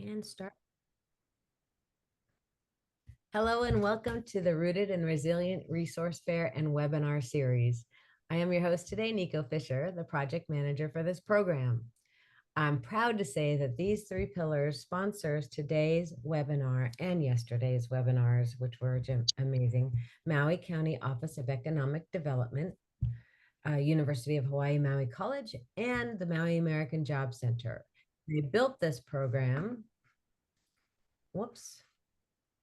And start. Hello and welcome to the Rooted and Resilient Resource Fair and webinar series. I am your host today, Nico Fisher, the project manager for this program. I'm proud to say that these three pillars sponsors today's webinar and yesterday's webinars, which were amazing. Maui County Office of Economic Development, University of Hawaii Maui College, and the Maui American Job Center. They built this program. Whoops.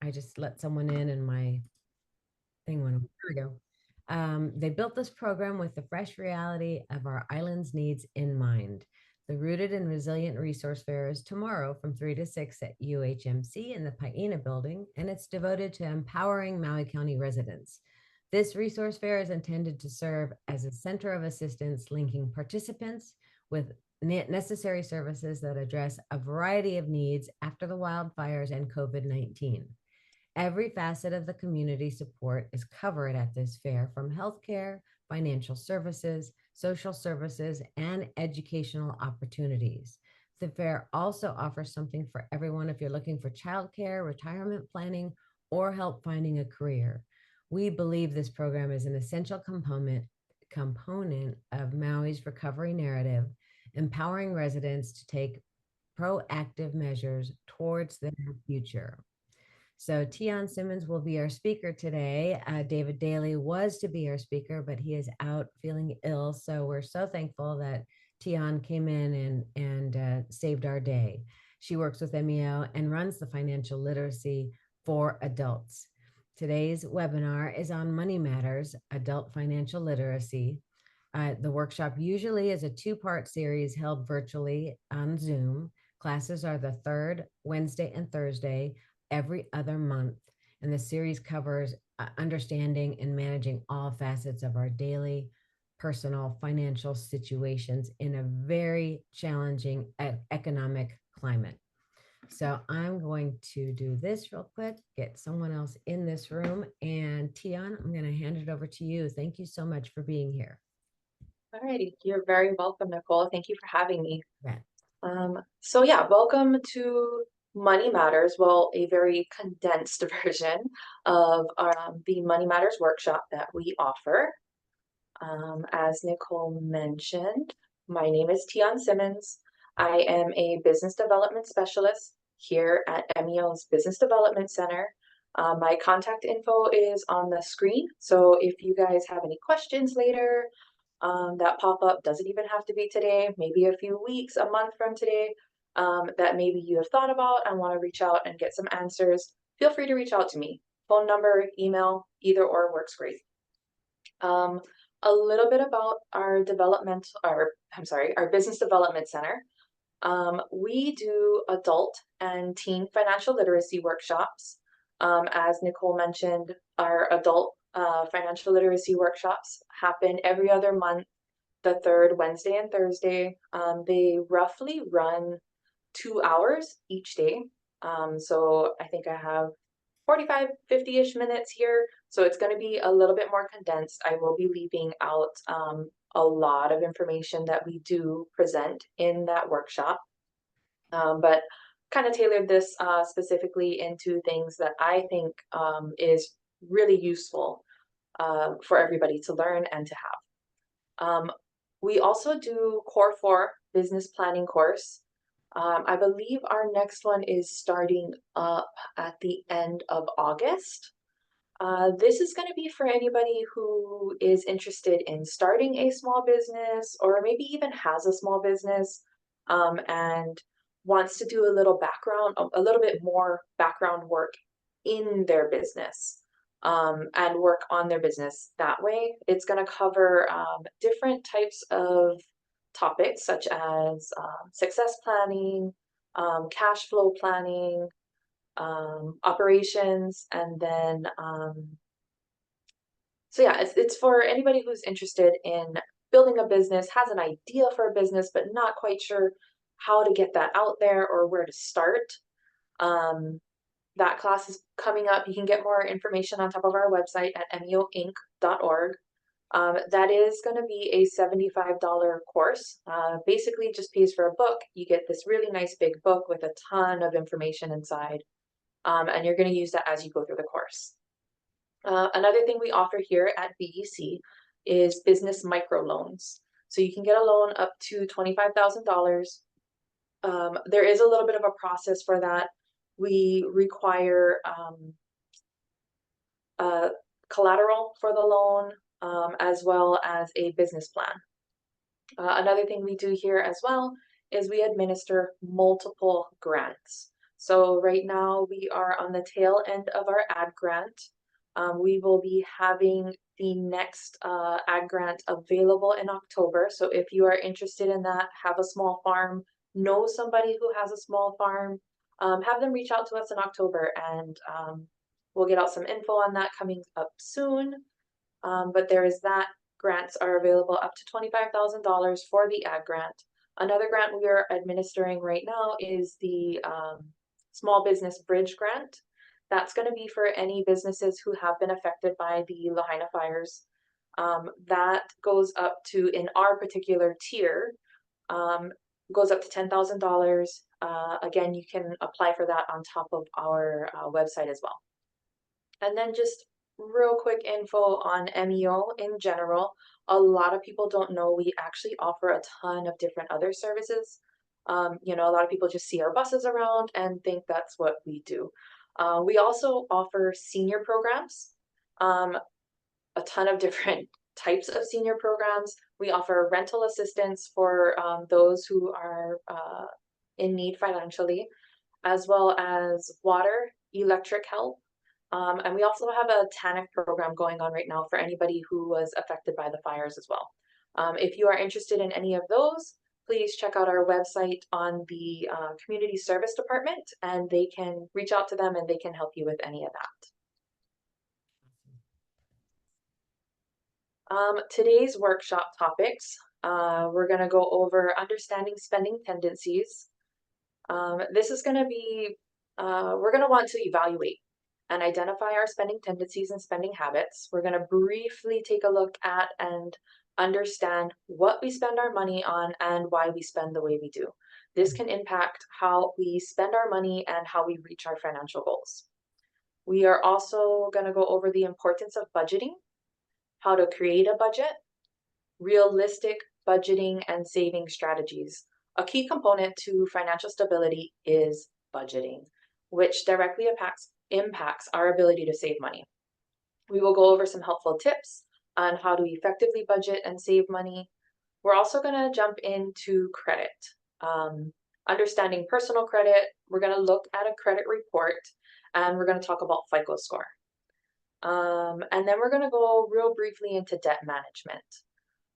I just let someone in and my thing went over. There we go. They built this program with the fresh reality of our island's needs in mind. The Rooted and Resilient Resource Fair is tomorrow from 3 to 6 at UHMC in the Paina building, and it's devoted to empowering Maui County residents. This resource fair is intended to serve as a center of assistance linking participants with necessary services that address a variety of needs after the wildfires and COVID-19. Every facet of the community support is covered at this fair, from healthcare, financial services, social services, and educational opportunities. The fair also offers something for everyone if you're looking for childcare, retirement planning, or help finding a career. We believe this program is an essential component of Maui's recovery narrative, empowering residents to take proactive measures towards their future. So Teon Simmons will be our speaker today. David Daly was to be our speaker, but he is out feeling ill. So we're so thankful that Teon came in and saved our day. She works with MEO and runs the financial literacy for adults. Today's webinar is on Money Matters, Adult Financial Literacy. The workshop usually is a two-part series held virtually on Zoom. Classes are the third Wednesday and Thursday every other month, and the series covers understanding and managing all facets of our daily personal financial situations in a very challenging economic climate. So I'm going to do this real quick, get someone else in this room, and Teon, I'm going to hand it over to you. Thank you so much for being here. All righty, you're very welcome, Nicole. Thank you for having me. Yeah. So yeah, welcome to Money Matters. Well, a very condensed version of the Money Matters workshop that we offer. As Nicole mentioned, my name is Teon Simmons. I am a business development specialist here at MEO's Business Development Center. My contact info is on the screen, so if you guys have any questions later, that pop up, doesn't even have to be today, maybe a few weeks, a month from today, that maybe you have thought about and want to reach out and get some answers, feel free to reach out to me. Phone number, email, either or works great. A little bit about our our Business Development Center. We do adult and teen financial literacy workshops. As Nicole mentioned, our adult financial literacy workshops happen every other month, the third Wednesday and Thursday. They roughly run 2 hours each day. So I think I have 45, 50-ish minutes here. So it's going to be a little bit more condensed. I will be leaving out a lot of information that we do present in that workshop. But kind of tailored this specifically into things that I think is really useful for everybody to learn and to have. We also do Core 4 business planning course. I believe our next one is starting up at the end of August. This is going to be for anybody who is interested in starting a small business or maybe even has a small business and wants to do a little background, a little bit more background work in their business and work on their business that way. It's going to cover different types of topics such as success planning, cash flow planning, operations, and then so yeah, it's for anybody who's interested in building a business, has an idea for a business, but not quite sure how to get that out there or where to start. That class is coming up. You can get more information on top of our website at meoinc.org. That is going to be a $75 course. Basically just pays for a book. You get this really nice big book with a ton of information inside, and you're going to use that as you go through the course. Another thing we offer here at BDC is business microloans. So you can get a loan up to $25,000. There is a little bit of a process for that. We require collateral for the loan, as well as a business plan. Another thing we do here as well is we administer multiple grants. So right now we are on the tail end of our ag grant. We will be having the next ag grant available in October. So if you are interested in that, have a small farm, know somebody who has a small farm, have them reach out to us in October, and we'll get out some info on that coming up soon. But there is that. Grants are available up to $25,000 for the ag grant. Another grant we are administering right now is the Small Business Bridge Grant. That's going to be for any businesses who have been affected by the Lahaina fires. That goes up to, in our particular tier, goes up to $10,000. Again, you can apply for that on top of our website as well. And then just real quick info on MEO in general. A lot of people don't know we actually offer a ton of different other services. You know, a lot of people just see our buses around and think that's what we do. We also offer senior programs, a ton of different types of senior programs. We offer rental assistance for those who are in need financially, as well as water, electric help. And we also have a TANF program going on right now for anybody who was affected by the fires as well. If you are interested in any of those, please check out our website on the Community Service Department, and they can reach out to them and they can help you with any of that. Today's workshop topics, we're going to go over understanding spending tendencies. This is going to be, we're going to want to evaluate and identify our spending tendencies and spending habits. We're going to briefly take a look at and understand what we spend our money on and why we spend the way we do. This can impact how we spend our money and how we reach our financial goals. We are also going to go over the importance of budgeting, how to create a budget, realistic budgeting and saving strategies. A key component to financial stability is budgeting, which directly impacts our ability to save money. We will go over some helpful tips on how to effectively budget and save money. We're also going to jump into credit, understanding personal credit. We're going to look at a credit report, and we're going to talk about FICO score. And then we're going to go real briefly into debt management.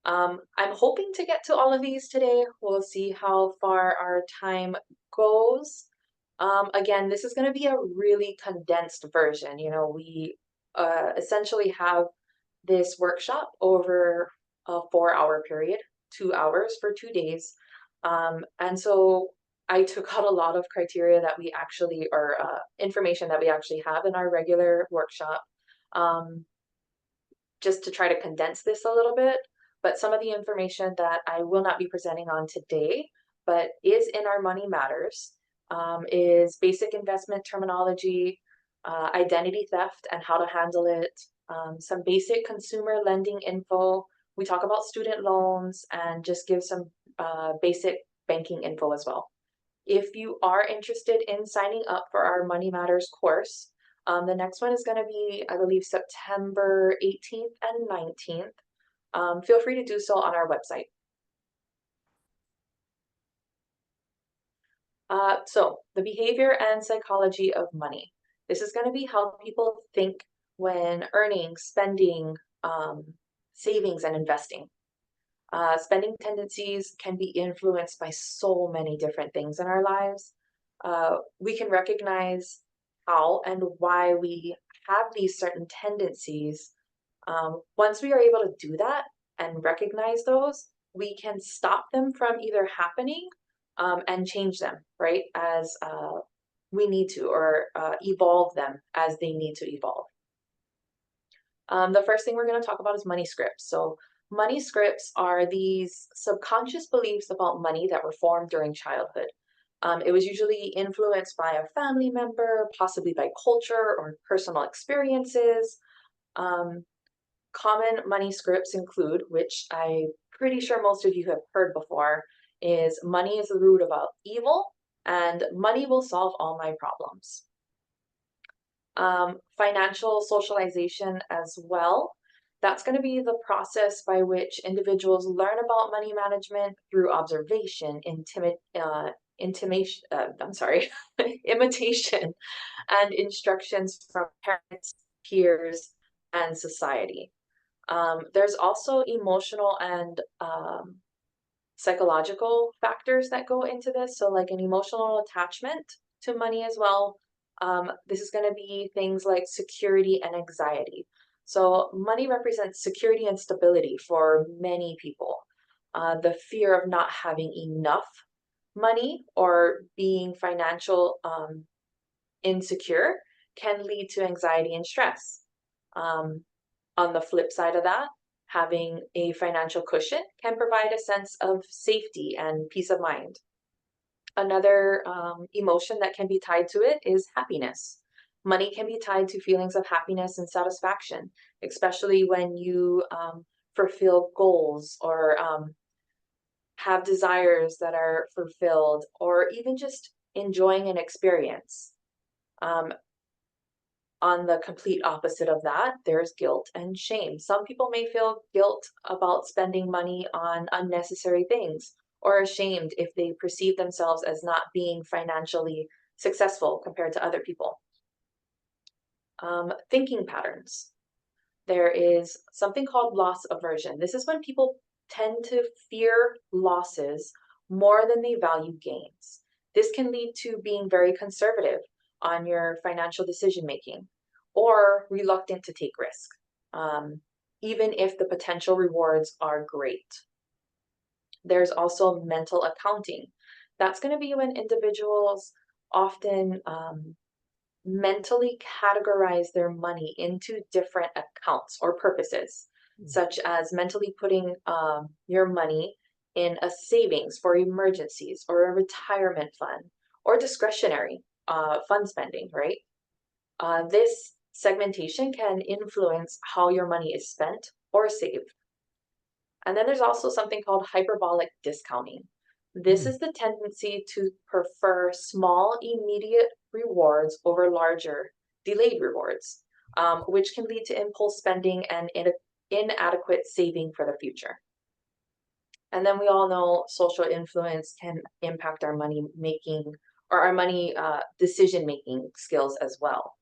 I'm hoping to get to all of these today. We'll see how far our time goes. Again, this is going to be a really condensed version. You know, we essentially have this workshop over a 4-hour period, 2 hours for 2 days. And so I took out a lot of criteria that we actually, or information that we actually have in our regular workshop, just to try to condense this a little bit. But some of the information that I will not be presenting on today, but is in our Money Matters, is basic investment terminology, identity theft and how to handle it, some basic consumer lending info. We talk about student loans and just give some basic banking info as well. If you are interested in signing up for our Money Matters course, the next one is going to be, I believe, September 18th and 19th. Feel free to do so on our website. So the behavior and psychology of money. This is going to be how people think when earning, spending, savings, and investing. Spending tendencies can be influenced by so many different things in our lives. We can recognize how and why we have these certain tendencies. Once we are able to do that and recognize those, we can stop them from either happening and change them, right, as we need to, or evolve them as they need to evolve. The first thing we're going to talk about is money scripts. So money scripts are these subconscious beliefs about money that were formed during childhood. It was usually influenced by a family member, possibly by culture or personal experiences. Um, Common money scripts include, which I'm pretty sure most of you have heard before, is money is the root of all evil and money will solve all my problems. Financial socialization as well. That's going to be the process by which individuals learn about money management through observation, intimation, I'm sorry, imitation, and instructions from parents, peers, and society. There's also emotional and psychological factors that go into this. So, like an emotional attachment to money as well. This is going to be things like security and anxiety. So, money represents security and stability for many people. The fear of not having enough money or being financial insecure can lead to anxiety and stress. Um, on the flip side of that, having a financial cushion can provide a sense of safety and peace of mind. Another emotion that can be tied to it is happiness. Money can be tied to feelings of happiness and satisfaction, especially when you fulfill goals or have desires that are fulfilled, or even just enjoying an experience. Um, On the complete opposite of that, there's guilt and shame. Some people may feel guilt about spending money on unnecessary things or ashamed if they perceive themselves as not being financially successful compared to other people. Thinking patterns. There is something called loss aversion. This is when people tend to fear losses more than they value gains. This can lead to being very conservative on your financial decision making or reluctant to take risk, even if the potential rewards are great. There's also mental accounting. That's going to be when individuals often mentally categorize their money into different accounts or purposes, such as mentally putting your money in a savings for emergencies or a retirement fund or discretionary fund spending, right? This segmentation can influence how your money is spent or saved. And then there's also something called hyperbolic discounting. This Mm. is the tendency to prefer small, immediate rewards over larger, delayed rewards, which can lead to impulse spending and inadequate saving for the future. And then we all know social influence can impact our money making or our money decision making skills as well.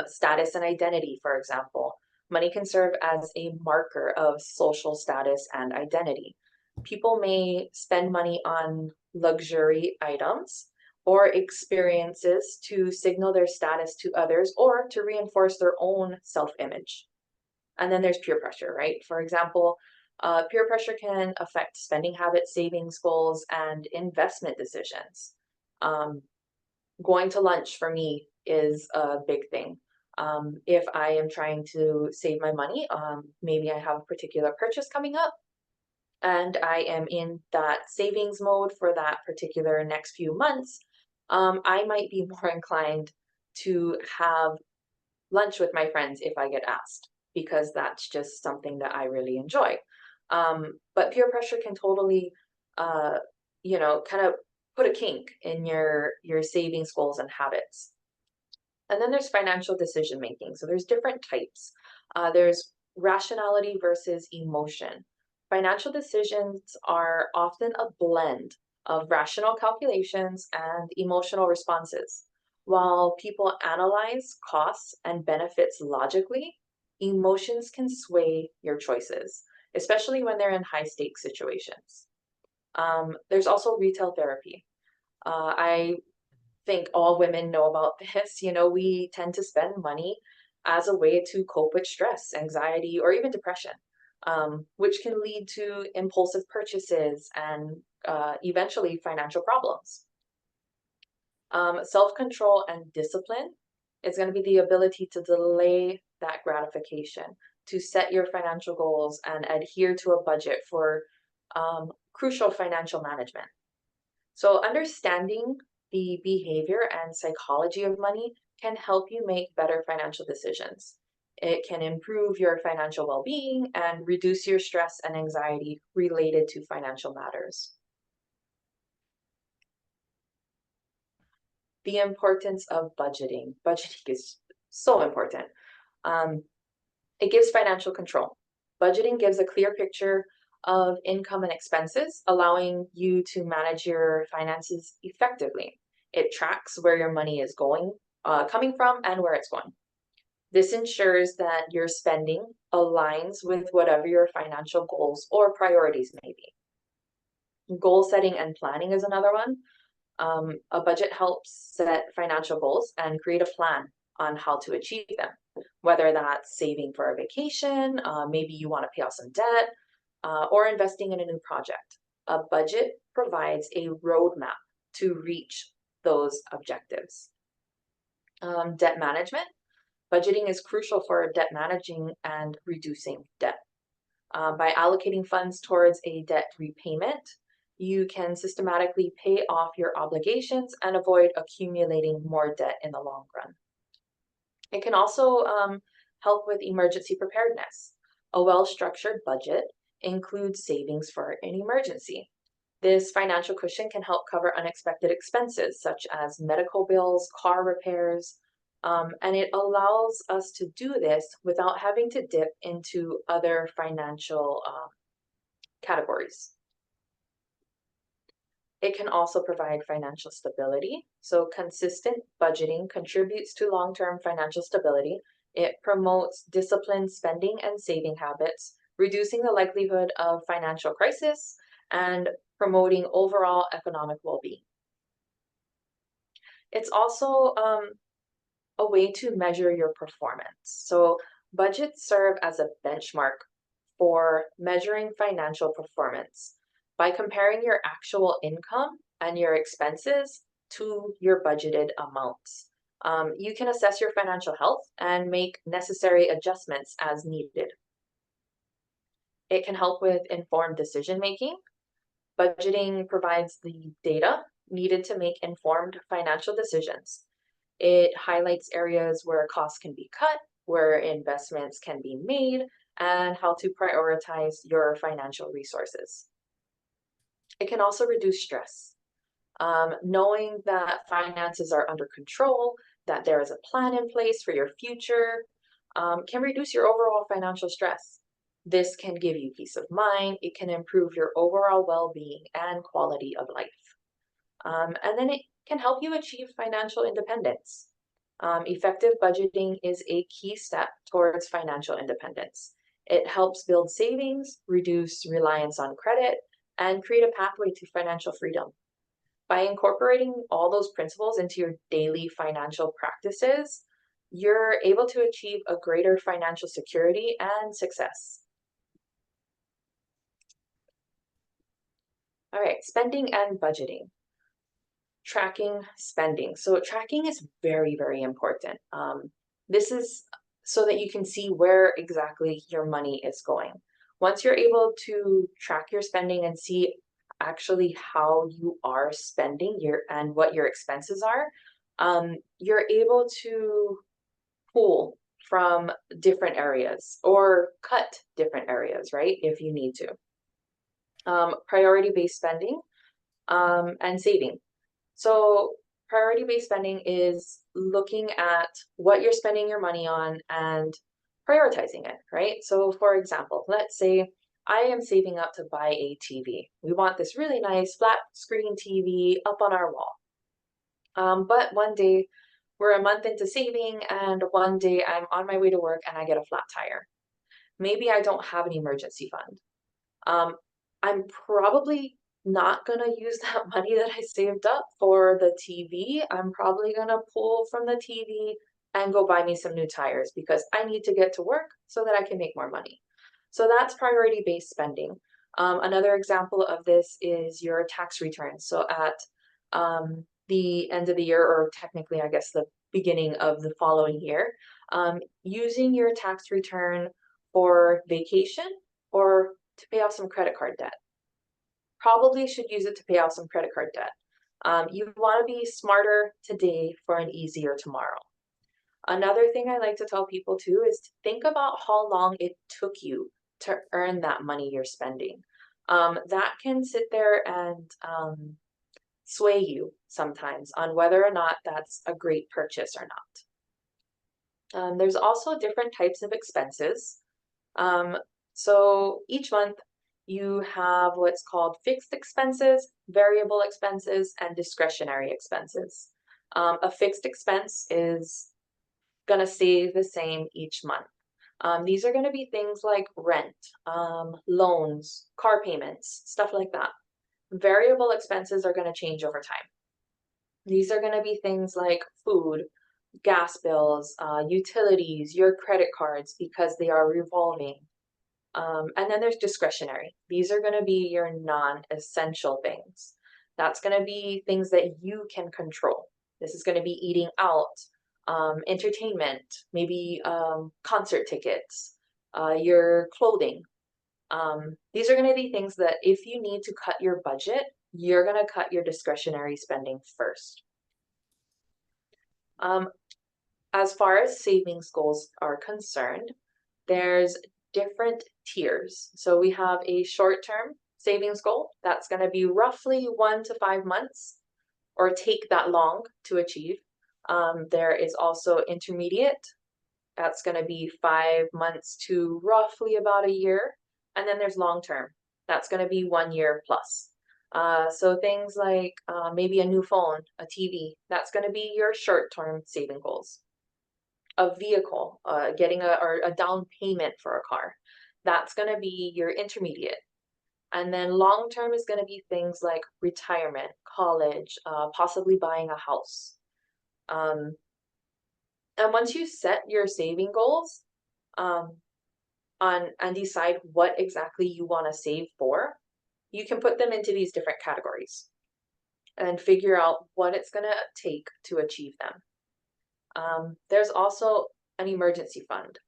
Status and identity, for example. Money can serve as a marker of social status and identity. People may spend money on luxury items or experiences to signal their status to others or to reinforce their own self image. And then there's peer pressure, right? For example, peer pressure can affect spending habits, savings goals, and investment decisions. Um, Going to lunch for me is a big thing. If I am trying to save my money, maybe I have a particular purchase coming up and I am in that savings mode for that particular next few months, I might be more inclined to have lunch with my friends if I get asked, because that's just something that I really enjoy. But peer pressure can totally, uh, kind of put a kink in your savings goals and habits. And then there's financial decision making. So there's different types. There's rationality versus emotion. Financial decisions are often a blend of rational calculations and emotional responses. While people analyze costs and benefits logically, emotions can sway your choices, especially when they're in high stakes situations. There's also retail therapy. I think all women know about this. We tend to spend money as a way to cope with stress, anxiety, or even depression, which can lead to impulsive purchases and eventually financial problems. Self control and discipline is going to be the ability to delay that gratification, to set your financial goals and adhere to a budget for crucial financial management. So understanding the behavior and psychology of money can help you make better financial decisions. It can improve your financial well-being and reduce your stress and anxiety related to financial matters. The importance of budgeting. Budgeting is so important. It gives financial control. Budgeting gives a clear picture of income and expenses, allowing you to manage your finances effectively. It tracks where your money is coming from and where it's going. This ensures that your spending aligns with whatever your financial goals or priorities may be. Goal setting and planning is another one. A budget helps set financial goals and create a plan on how to achieve them, whether that's saving for a vacation, maybe you want to pay off some debt, or investing in a new project. A budget provides a roadmap to reach those objectives. Debt management. Budgeting is crucial for debt managing and reducing debt. By allocating funds towards a debt repayment, you can systematically pay off your obligations and avoid accumulating more debt in the long run. It can also help with emergency preparedness. A well-structured budget includes savings for an emergency. This financial cushion can help cover unexpected expenses such as medical bills, car repairs, and it allows us to do this without having to dip into other financial categories. It can also provide financial stability. So consistent budgeting contributes to long-term financial stability. It promotes disciplined spending and saving habits, reducing the likelihood of financial crisis and promoting overall economic well-being. It's also a way to measure your performance. So budgets serve as a benchmark for measuring financial performance. By comparing your actual income and your expenses to your budgeted amounts, you can assess your financial health and make necessary adjustments as needed. It can help with informed decision making. Budgeting provides the data needed to make informed financial decisions. It highlights areas where costs can be cut, where investments can be made, and how to prioritize your financial resources. It can also reduce stress. Knowing that finances are under control, that there is a plan in place for your future, can reduce your overall financial stress. This can give you peace of mind. It can improve your overall well-being and quality of life. And then it can help you achieve financial independence. Effective budgeting is a key step towards financial independence. It helps build savings, reduce reliance on credit, and create a pathway to financial freedom. By incorporating all those principles into your daily financial practices, you're able to achieve a greater financial security and success. All right, spending and budgeting. Tracking spending. So tracking is very, very important. This is so that you can see where exactly your money is going. Once you're able to track your spending and see actually how you are spending and what your expenses are, you're able to pull from different areas or cut different areas, right? If you need to. Priority-based spending and saving. So priority-based spending is looking at what you're spending your money on and prioritizing it, right? So for example, let's say I am saving up to buy a TV. We want this really nice flat screen TV up on our wall. But one day we're a month into saving and one day I'm on my way to work and I get a flat tire. Maybe I don't have an emergency fund. I'm probably not going to use that money that I saved up for the TV. I'm probably going to pull from the TV and go buy me some new tires because I need to get to work so that I can make more money. So that's priority-based spending. Another example of this is your tax returns. So at the end of the year, or technically, I guess, the beginning of the following year, using your tax return for vacation or to pay off some credit card debt. Probably should use it to pay off some credit card debt. You want to be smarter today for an easier tomorrow. Another thing I like to tell people too is to think about how long it took you to earn that money you're spending. That can sit there and sway you sometimes on whether or not that's a great purchase or not. There's also different types of expenses. So each month you have what's called fixed expenses, variable expenses, and discretionary expenses. A fixed expense is going to stay the same each month. These are going to be things like rent, loans, car payments, stuff like that. Variable expenses are going to change over time. These are going to be things like food, gas bills, utilities, your credit cards, because they are revolving. And then there's discretionary. These are going to be your non-essential things. That's going to be things that you can control. This is going to be eating out, entertainment, maybe concert tickets, your clothing. These are going to be things that if you need to cut your budget, you're going to cut your discretionary spending first. As far as savings goals are concerned, there's different tiers. So we have a short-term savings goal that's going to be roughly 1 to 5 months, or take that long to achieve. There is also intermediate. That's going to be 5 months to roughly about a year. And then there's long-term. That's going to be 1 year plus. So things like maybe a new phone, a TV, that's going to be your short-term saving goals. A vehicle, getting a down payment for a car, that's going to be your intermediate. And then long-term is going to be things like retirement, college, possibly buying a house. And once you set your saving goals and decide what exactly you want to save for, you can put them into these different categories and figure out what it's going to take to achieve them. There's also an emergency fund.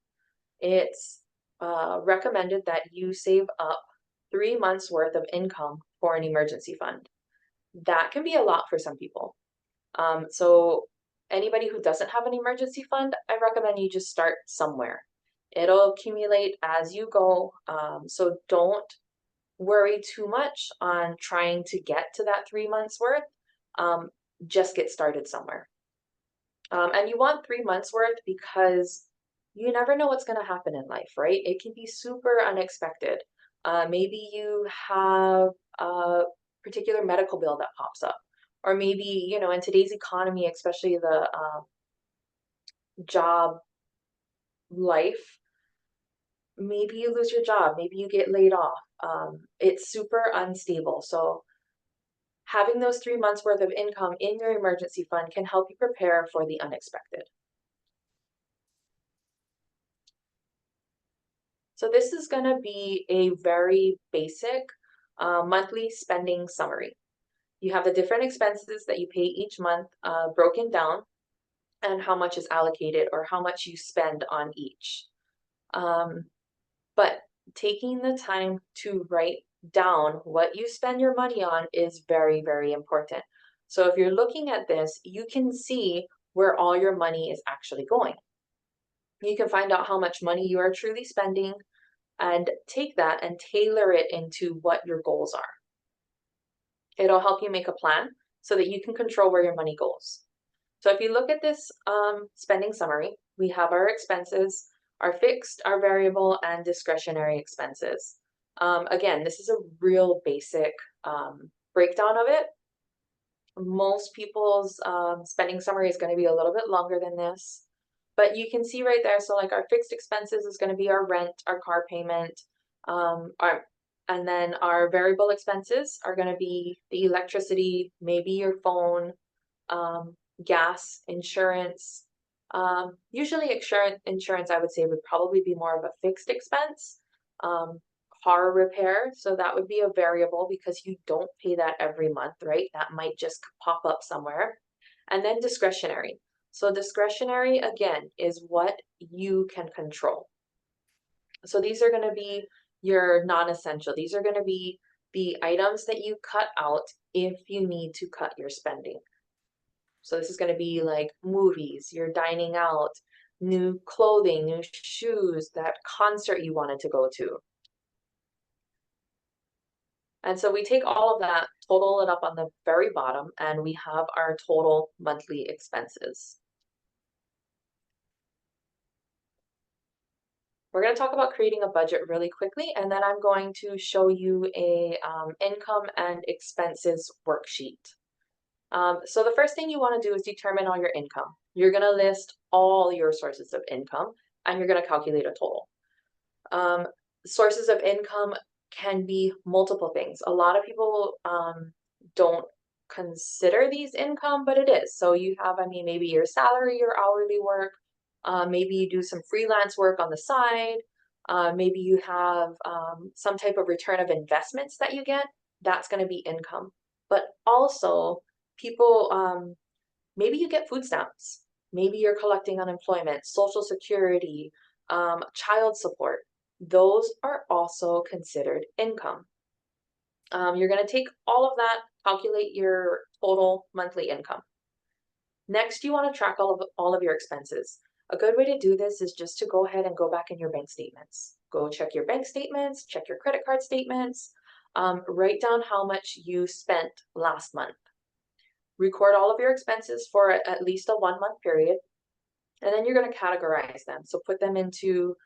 It's recommended that you save up 3 months worth of income for an emergency fund. That can be a lot for some people. So anybody who doesn't have an emergency fund, I recommend you just start somewhere. It'll accumulate as you go. So don't worry too much on trying to get to that 3 months worth. Just get started somewhere. And you want 3 months worth because you never know what's going to happen in life, right? It can be super unexpected. Maybe you have a particular medical bill that pops up, or maybe, in today's economy, especially the job life, maybe you lose your job, maybe you get laid off. It's super unstable. So having those 3 months worth of income in your emergency fund can help you prepare for the unexpected. So this is going to be a very basic monthly spending summary. You have the different expenses that you pay each month broken down, and how much is allocated or how much you spend on each. But taking the time to write down what you spend your money on is very, very important. So if you're looking at this, you can see where all your money is actually going. You can find out how much money you are truly spending and take that and tailor it into what your goals are. It'll help you make a plan so that you can control where your money goes. So if you look at this spending summary, we have our expenses, our fixed, our variable, and discretionary expenses. Again, this is a real basic breakdown of it. Most people's spending summary is going to be a little bit longer than this, but you can see right there. So like our fixed expenses is going to be our rent, our car payment, and then our variable expenses are going to be the electricity, maybe your phone, gas, insurance. Usually insurance, I would say, would probably be more of a fixed expense. car repair. So that would be a variable because you don't pay that every month, right? That might just pop up somewhere. And then discretionary. So discretionary, again, is what you can control. So these are going to be your non-essential. These are going to be the items that you cut out if you need to cut your spending. So this is going to be like movies, you're dining out, new clothing, new shoes, that concert you wanted to go to. And so we take all of that, total it up on the very bottom, and we have our total monthly expenses. We're going to talk about creating a budget really quickly, and then I'm going to show you a income and expenses worksheet. So the first thing you want to do is determine all your income. You're going to list all your sources of income, and you're going to calculate a total. Sources of income can be multiple things. A lot of people don't consider these income, but it is. So you have, I mean, maybe your salary, your hourly work, maybe you do some freelance work on the side, maybe you have some type of return of investments that you get. That's going to be income. But also, people, maybe you get food stamps, maybe you're collecting unemployment, social security, child support. Those are also considered income. You're going to take all of that, calculate your total monthly income. Next, you want to track all of your expenses. A good way to do this is just to go ahead and go back in your bank statements. Go check your bank statements, check your credit card statements, write down how much you spent last month. Record all of your expenses for at least a 1 month period, and then you're going to categorize them. So put them into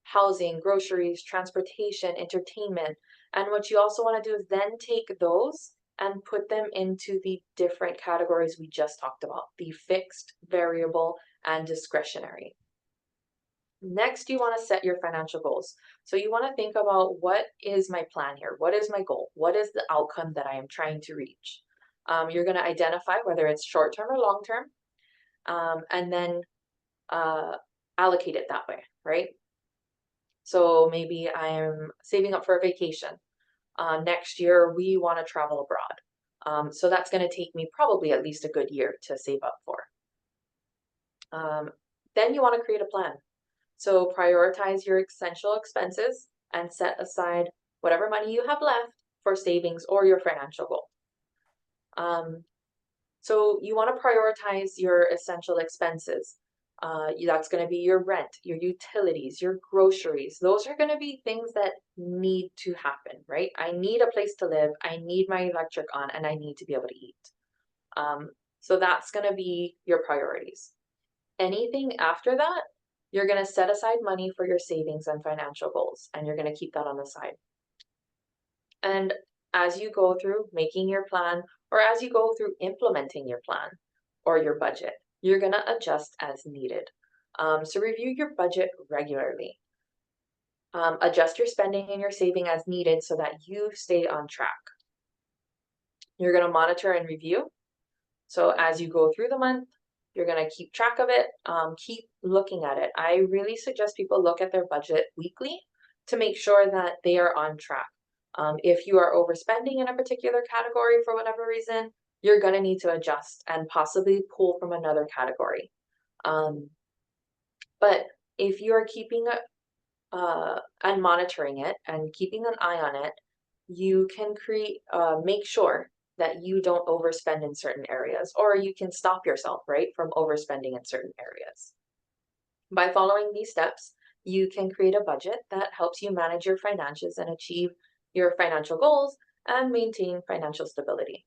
housing, groceries, transportation, entertainment. And what you also want to do is then take those and put them into the different categories we just talked about, the fixed, variable, and discretionary. Next, you want to set your financial goals. So you want to think about, what is my plan here? What is my goal? What is the outcome that I am trying to reach? You're going to identify whether it's short-term or long-term, and then allocate it that way, right? So maybe I'm saving up for a vacation. Next year, we want to travel abroad. So that's going to take me probably at least a good year to save up for. Then you want to create a plan. So prioritize your essential expenses and set aside whatever money you have left for savings or your financial goal. So you want to prioritize your essential expenses. That's going to be your rent, your utilities, your groceries. Those are going to be things that need to happen, right? I need a place to live, I need my electric on, and I need to be able to eat. So that's going to be your priorities. Anything after that, you're going to set aside money for your savings and financial goals, and you're going to keep that on the side. And as you go through making your plan, or as you go through implementing your plan or your budget, you're going to adjust as needed. So review your budget regularly. Adjust your spending and your saving as needed so that you stay on track. You're going to monitor and review. So as you go through the month, you're going to keep track of it, keep looking at it. I really suggest people look at their budget weekly to make sure that they are on track. If you are overspending in a particular category for whatever reason, you're going to need to adjust and possibly pull from another category. But if you are keeping it and monitoring it and keeping an eye on it, you can make sure that you don't overspend in certain areas, or you can stop yourself, right, from overspending in certain areas. By following these steps, you can create a budget that helps you manage your finances and achieve your financial goals and maintain financial stability.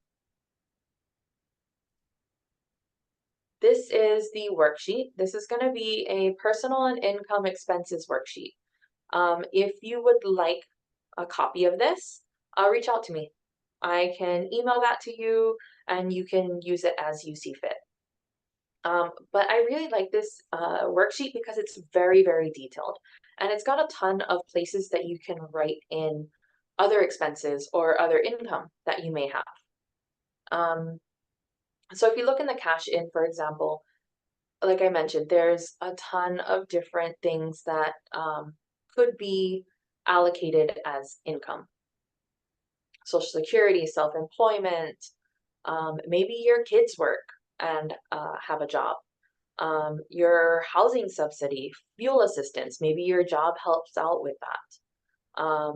This is the worksheet. This is going to be a personal and income expenses worksheet. If you would like a copy of this, reach out to me. I can email that to you and you can use it as you see fit. But I really like this worksheet because it's very, very detailed, and it's got a ton of places that you can write in other expenses or other income that you may have. So if you look in the cash in, for example, like I mentioned, there's a ton of different things that could be allocated as income. Social Security, self-employment, maybe your kids work and have a job. Your housing subsidy, fuel assistance, maybe your job helps out with that.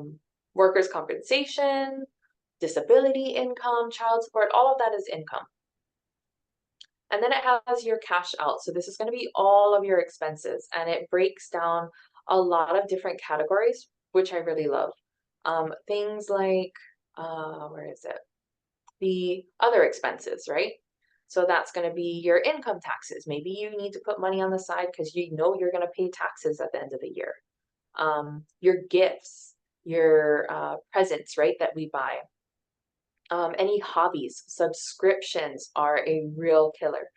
Workers' compensation, disability income, child support, all of that is income. And then it has your cash out. So this is going to be all of your expenses, and it breaks down a lot of different categories, which I really love. Things like, where is it? The other expenses, right? So that's going to be your income taxes. Maybe you need to put money on the side because you know you're going to pay taxes at the end of the year. Your gifts, your presents, right, that we buy. Any hobbies, subscriptions are a real killer.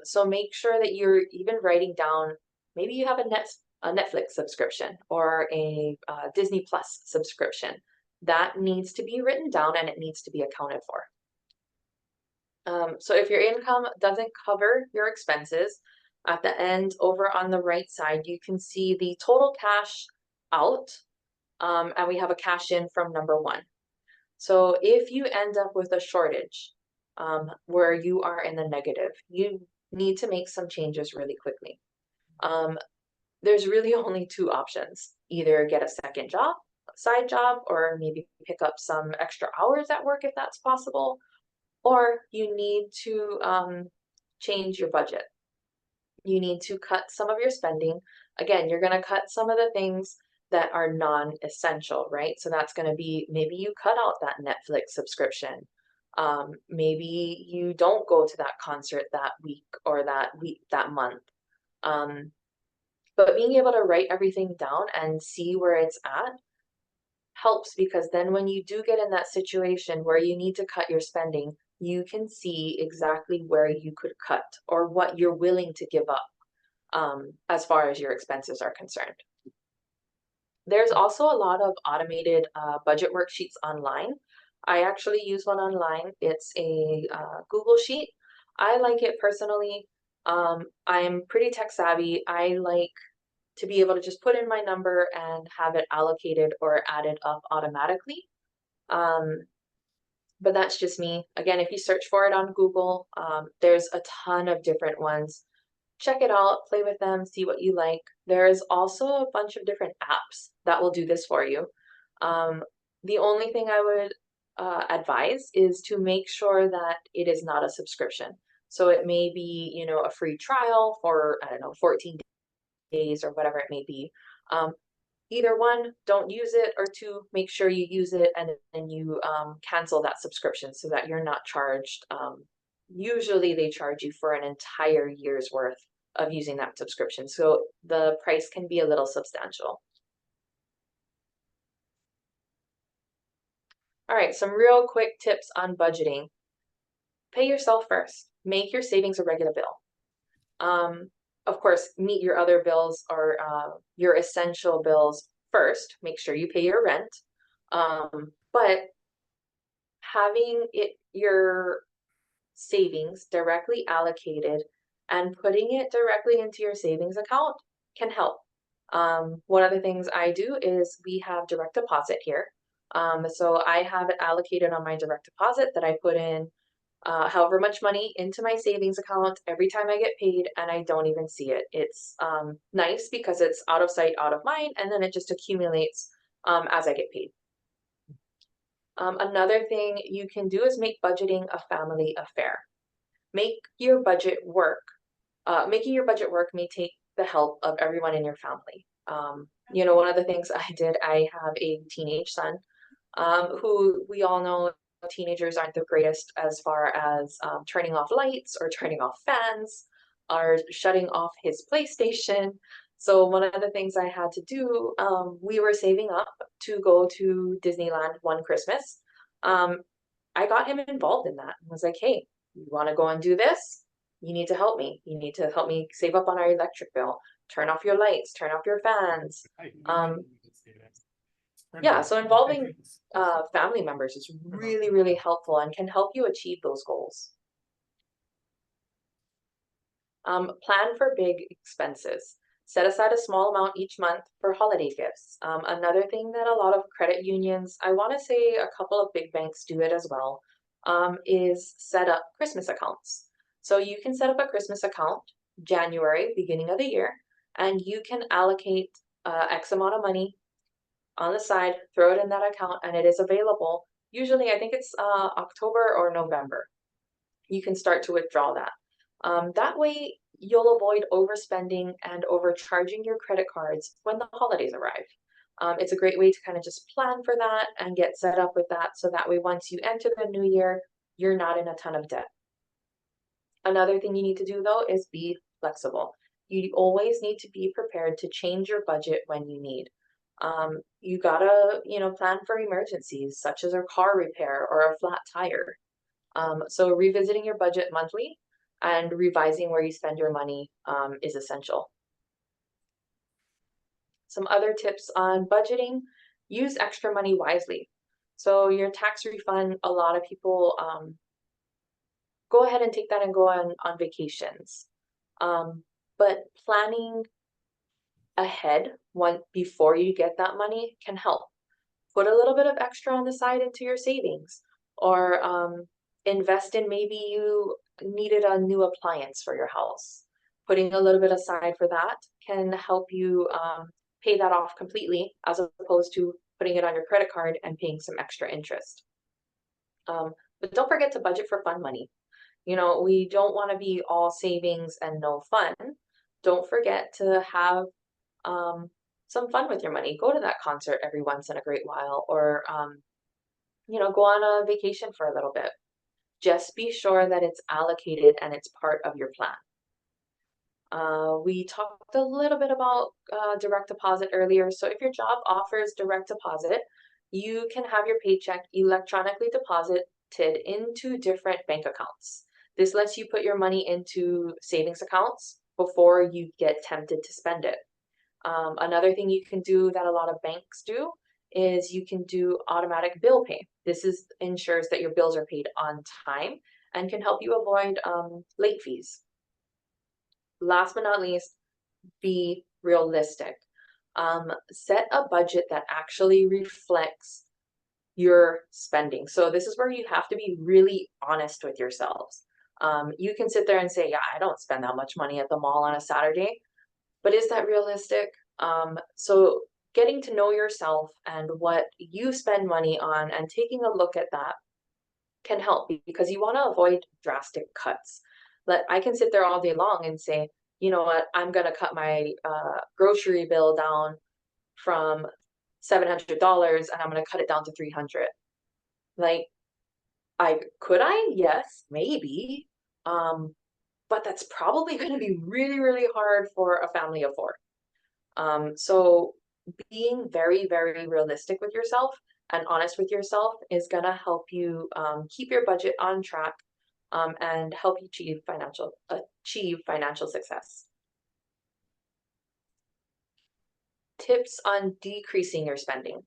So make sure that you're even writing down, maybe you have a Netflix subscription or a Disney Plus subscription. That needs to be written down and it needs to be accounted for. So if your income doesn't cover your expenses, at the end over on the right side, you can see the total cash out, and we have a cash in from number one. So if you end up with a shortage where you are in the negative, you need to make some changes really quickly. There's really only two options: either get a second job, side job, or maybe pick up some extra hours at work if that's possible, or you need to change your budget. You need to cut some of your spending. Again, you're going to cut some of the things that are non-essential, right? So that's going to be, maybe you cut out that Netflix subscription. Maybe you don't go to that concert that week or that month. But being able to write everything down and see where it's at helps, because then when you do get in that situation where you need to cut your spending, you can see exactly where you could cut or what you're willing to give up as far as your expenses are concerned. There's also a lot of automated budget worksheets online. I actually use one online. It's a Google Sheet. I like it personally. I'm pretty tech savvy. I like to be able to just put in my number and have it allocated or added up automatically. But that's just me. Again, if you search for it on Google, there's a ton of different ones. Check it out, play with them, see what you like. There's also a bunch of different apps that will do this for you. The only thing I would advise is to make sure that it is not a subscription. So it may be, you know, a free trial for, I don't know, 14 days or whatever it may be. Either one, don't use it, or two, make sure you use it and then you cancel that subscription so that you're not charged. Usually they charge you for an entire year's worth of using that subscription, so the price can be a little substantial. All right, some real quick tips on budgeting. Pay yourself first. Make your savings a regular bill. Of course, meet your other bills or your essential bills first. Make sure you pay your rent. But having your savings directly allocated and putting it directly into your savings account can help. One of the things I do is we have direct deposit here. So I have it allocated on my direct deposit that I put in however much money into my savings account every time I get paid, and I don't even see it. It's nice because it's out of sight, out of mind, and then it just accumulates as I get paid. Another thing you can do is make budgeting a family affair. Make your budget work. Making your budget work may take the help of everyone in your family. You know, one of the things I did, I have a teenage son who we all know teenagers aren't the greatest as far as turning off lights or turning off fans or shutting off his PlayStation. So one of the things I had to do, we were saving up to go to Disneyland one Christmas. I got him involved in that. I was like, hey, you want to go and do this? You need to help me. You need to help me save up on our electric bill. Turn off your lights, turn off your fans. Yeah, so involving family members is really, really helpful and can help you achieve those goals. Plan for big expenses. Set aside a small amount each month for holiday gifts. Another thing that a lot of credit unions, I want to say a couple of big banks do it as well, is set up Christmas accounts. So you can set up a Christmas account January, beginning of the year, and you can allocate X amount of money on the side, throw it in that account, and it is available. Usually, I think it's October or November. You can start to withdraw that. That way, you'll avoid overspending and overcharging your credit cards when the holidays arrive. It's a great way to kind of just plan for that and get set up with that so that way once you enter the new year, you're not in a ton of debt. Another thing you need to do though is be flexible. You always need to be prepared to change your budget when you need. You gotta, plan for emergencies such as a car repair or a flat tire. So revisiting your budget monthly and revising where you spend your money is essential. Some other tips on budgeting: use extra money wisely. So your tax refund, a lot of people go ahead and take that and go on vacations. But planning ahead before you get that money can help. Put a little bit of extra on the side into your savings, or invest in, maybe you needed a new appliance for your house. Putting a little bit aside for that can help you pay that off completely, as opposed to putting it on your credit card and paying some extra interest. But don't forget to budget for fun money. We don't want to be all savings and no fun. Don't forget to have some fun with your money. Go to that concert every once in a great while, or go on a vacation for a little bit. Just be sure that it's allocated and it's part of your plan. We talked a little bit about direct deposit earlier. So if your job offers direct deposit, you can have your paycheck electronically deposited into different bank accounts. This lets you put your money into savings accounts before you get tempted to spend it. Another thing you can do that a lot of banks do is you can do automatic bill pay. This ensures that your bills are paid on time and can help you avoid late fees. Last but not least, be realistic. Set a budget that actually reflects your spending. So this is where you have to be really honest with yourselves. You can sit there and say, yeah, I don't spend that much money at the mall on a Saturday, but is that realistic? So getting to know yourself and what you spend money on and taking a look at that can help, because you want to avoid drastic cuts. I can sit there all day long and say, you know what, I'm going to cut my grocery bill down from $700 and I'm going to cut it down to $300. Like, Yes, maybe. But that's probably going to be really, really hard for a family of four. So being very, very realistic with yourself and honest with yourself is going to help you keep your budget on track and help you achieve financial success. Tips on decreasing your spending.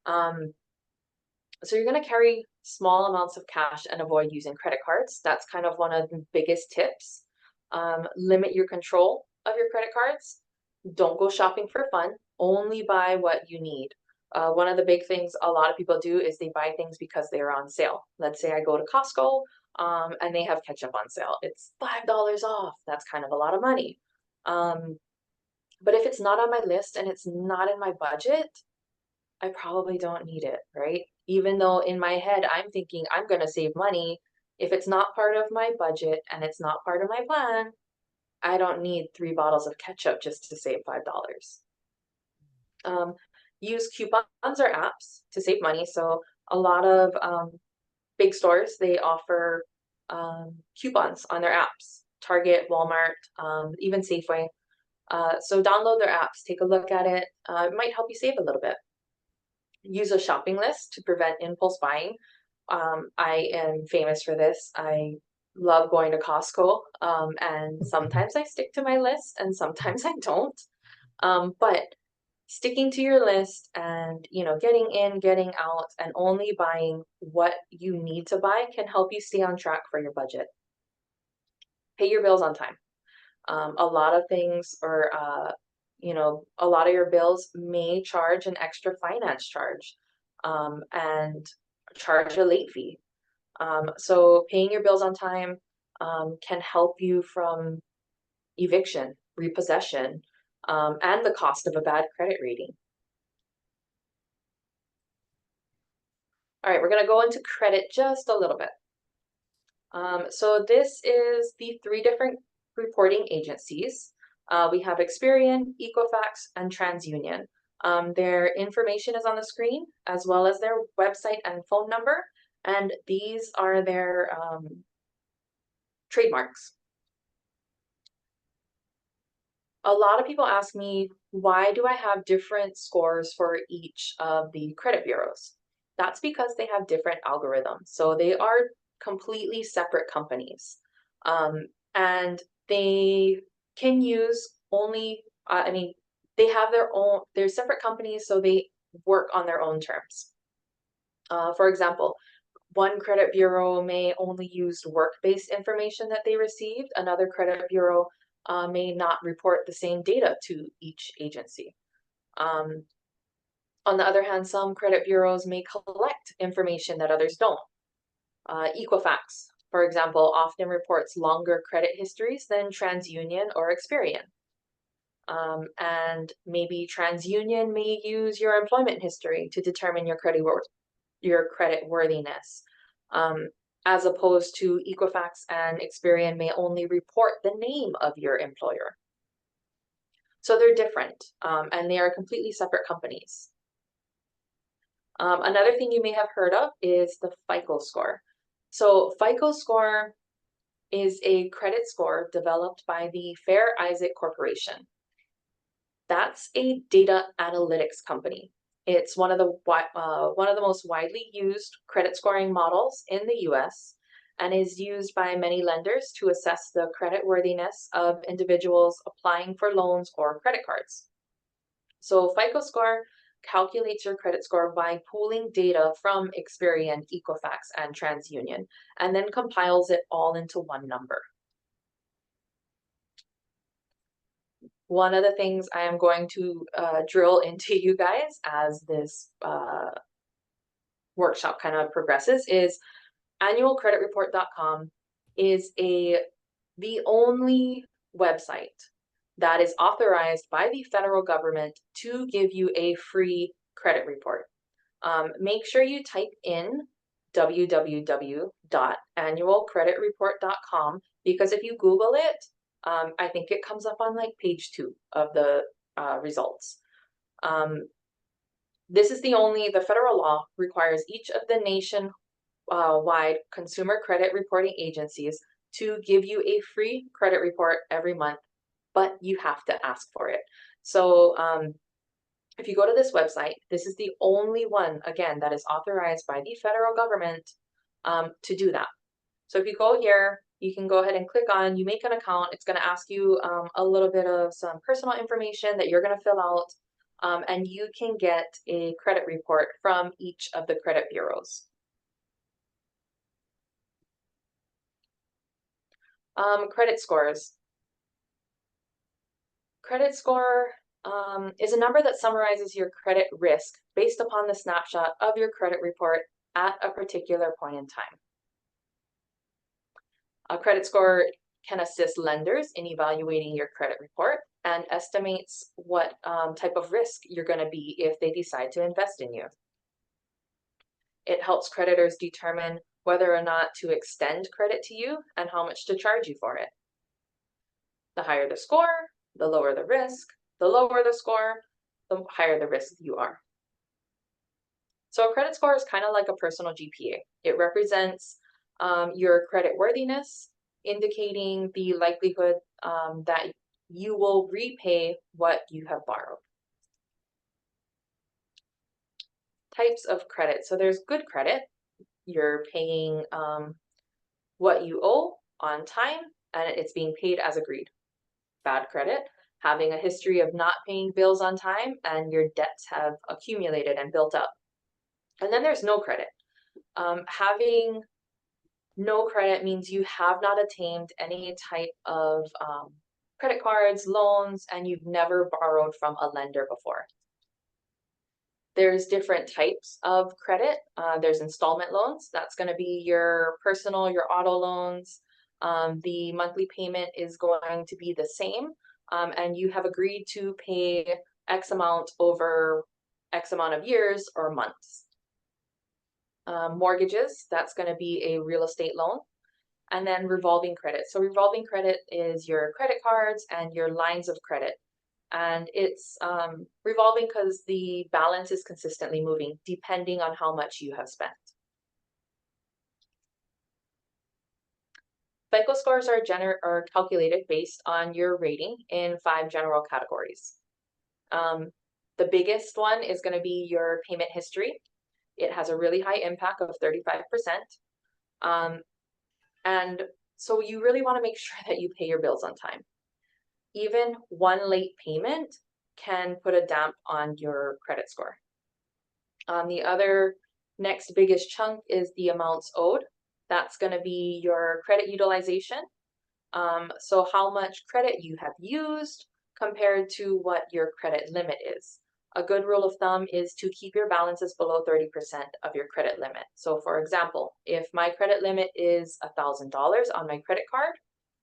So you're going to carry small amounts of cash and avoid using credit cards. That's kind of one of the biggest tips. Limit your control of your credit cards. Don't go shopping for fun. Only buy what you need. One of the big things a lot of people do is they buy things because they're on sale. Let's say I go to Costco and they have ketchup on sale. It's $5 off. That's kind of a lot of money. But if it's not on my list and it's not in my budget, I probably don't need it, right? Even though in my head I'm thinking I'm going to save money, if it's not part of my budget and it's not part of my plan, I don't need 3 bottles of ketchup just to save $5. Use coupons or apps to save money. So a lot of big stores, they offer coupons on their apps. Target, Walmart, even Safeway. So download their apps, take a look at it. It might help you save a little bit. Use a shopping list to prevent impulse buying. I am famous for this. I love going to Costco, and sometimes I stick to my list and sometimes I don't. But sticking to your list and, getting in, getting out, and only buying what you need to buy can help you stay on track for your budget. Pay your bills on time. A lot of things, or You know, a lot of your bills may charge an extra finance charge and charge a late fee. So paying your bills on time can help you from eviction, repossession, and the cost of a bad credit rating. All right, we're going to go into credit just a little bit. So this is the 3 different reporting agencies. We have Experian, Equifax, and TransUnion. Their information is on the screen, as well as their website and phone number, and these are their trademarks. A lot of people ask me, why do I have different scores for each of the credit bureaus? That's because they have different algorithms. So they are completely separate companies. And they can use only, they have they're separate companies, so they work on their own terms. For example, one credit bureau may only use work-based information that they received. Another credit bureau may not report the same data to each agency. On the other hand, some credit bureaus may collect information that others don't. Equifax, for example, often reports longer credit histories than TransUnion or Experian. And maybe TransUnion may use your employment history to determine your credit worthiness, as opposed to Equifax and Experian may only report the name of your employer. So they're different, and they are completely separate companies. Another thing you may have heard of is the FICO score. So FICO score is a credit score developed by the Fair Isaac Corporation. That's a data analytics company. It's one of the most widely used credit scoring models in the US and is used by many lenders to assess the credit worthiness of individuals applying for loans or credit cards. So FICO score calculates your credit score by pooling data from Experian, Equifax, and TransUnion, and then compiles it all into one number. One of the things I am going to drill into you guys as this workshop kind of progresses is annualcreditreport.com is the only website that is authorized by the federal government to give you a free credit report. Make sure you type in www.annualcreditreport.com because if you Google it, I think it comes up on like page 2 of the results. This is the federal law requires each of the nationwide consumer credit reporting agencies to give you a free credit report every month, but you have to ask for it. So if you go to this website, this is the only one, again, that is authorized by the federal government to do that. So if you go here, you can go ahead and click on, you make an account. It's going to ask you a little bit of some personal information that you're going to fill out, and you can get a credit report from each of the credit bureaus. Credit scores. Credit score is a number that summarizes your credit risk based upon the snapshot of your credit report at a particular point in time. A credit score can assist lenders in evaluating your credit report and estimates what type of risk you're going to be if they decide to invest in you. It helps creditors determine whether or not to extend credit to you and how much to charge you for it. The higher the score, the lower the risk. The lower the score, the higher the risk you are. So a credit score is kind of like a personal GPA. It represents your credit worthiness, indicating the likelihood that you will repay what you have borrowed. Types of credit. So there's good credit. You're paying what you owe on time, and it's being paid as agreed. Bad credit. Having a history of not paying bills on time and your debts have accumulated and built up. And then there's no credit. Having no credit means you have not attained any type of credit cards, loans, and you've never borrowed from a lender before. There's different types of credit. There's installment loans. That's going to be your personal, your auto loans. The monthly payment is going to be the same, and you have agreed to pay X amount over X amount of years or months. Mortgages, that's going to be a real estate loan. And then revolving credit. So revolving credit is your credit cards and your lines of credit. And it's revolving because the balance is consistently moving depending on how much you have spent. FICO scores are calculated based on your rating in 5 general categories. The biggest one is going to be your payment history. It has a really high impact of 35%. And so you really want to make sure that you pay your bills on time. Even one late payment can put a damp on your credit score. The other next biggest chunk is the amounts owed. That's going to be your credit utilization. So how much credit you have used compared to what your credit limit is. A good rule of thumb is to keep your balances below 30% of your credit limit. So for example, if my credit limit is $1,000 on my credit card,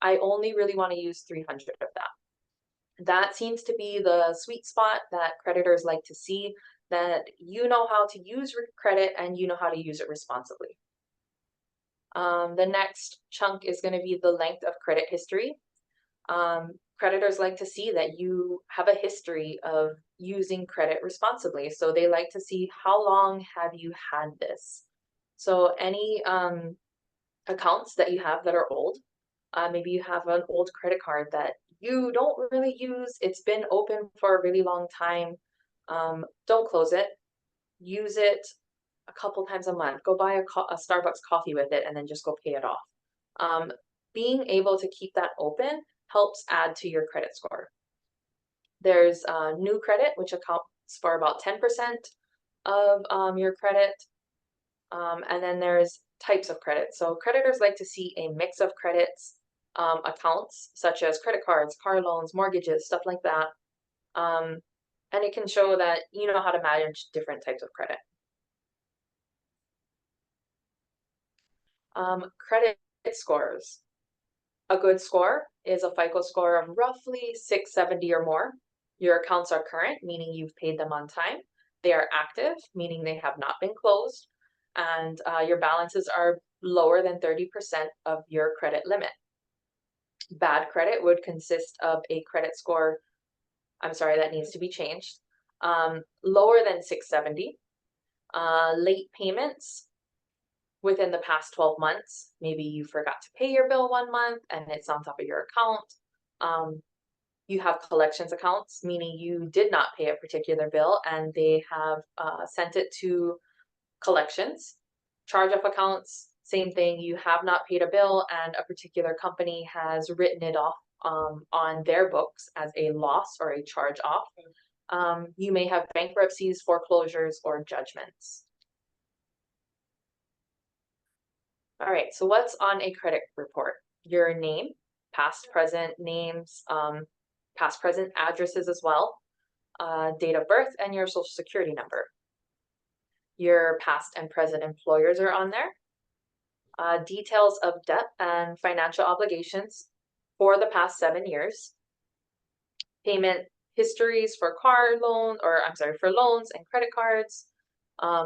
I only really want to use 300 of that. That seems to be the sweet spot that creditors like to see, that you know how to use credit and you know how to use it responsibly. The next chunk is going to be the length of credit history. Creditors like to see that you have a history of using credit responsibly. So they like to see how long have you had this. So any accounts that you have that are old, maybe you have an old credit card that you don't really use, it's been open for a really long time, don't close it. Use it a couple times a month. Go buy a Starbucks coffee with it and then just go pay it off. Being able to keep that open helps add to your credit score. There's new credit, which accounts for about 10% of your credit. And then there's types of credit. So creditors like to see a mix of credits, accounts such as credit cards, car loans, mortgages, stuff like that. And it can show that you know how to manage different types of credit. Credit scores. A good score is a FICO score of roughly 670 or more. Your accounts are current, meaning you've paid them on time. They are active, meaning they have not been closed. And your balances are lower than 30% of your credit limit. Bad credit would consist of a credit score, that needs to be changed, lower than 670. Late payments within the past 12 months, maybe you forgot to pay your bill 1 month and it's on top of your account. You have collections accounts, meaning you did not pay a particular bill and they have sent it to collections. Charge-off accounts, same thing, you have not paid a bill and a particular company has written it off on their books as a loss or a charge-off. You may have bankruptcies, foreclosures, or judgments. All right, so what's on a credit report? Your name, past, present names, past, present addresses as well, date of birth, and your social security number. Your past and present employers are on there. Details of debt and financial obligations for the past 7 years. Payment histories for for loans and credit cards,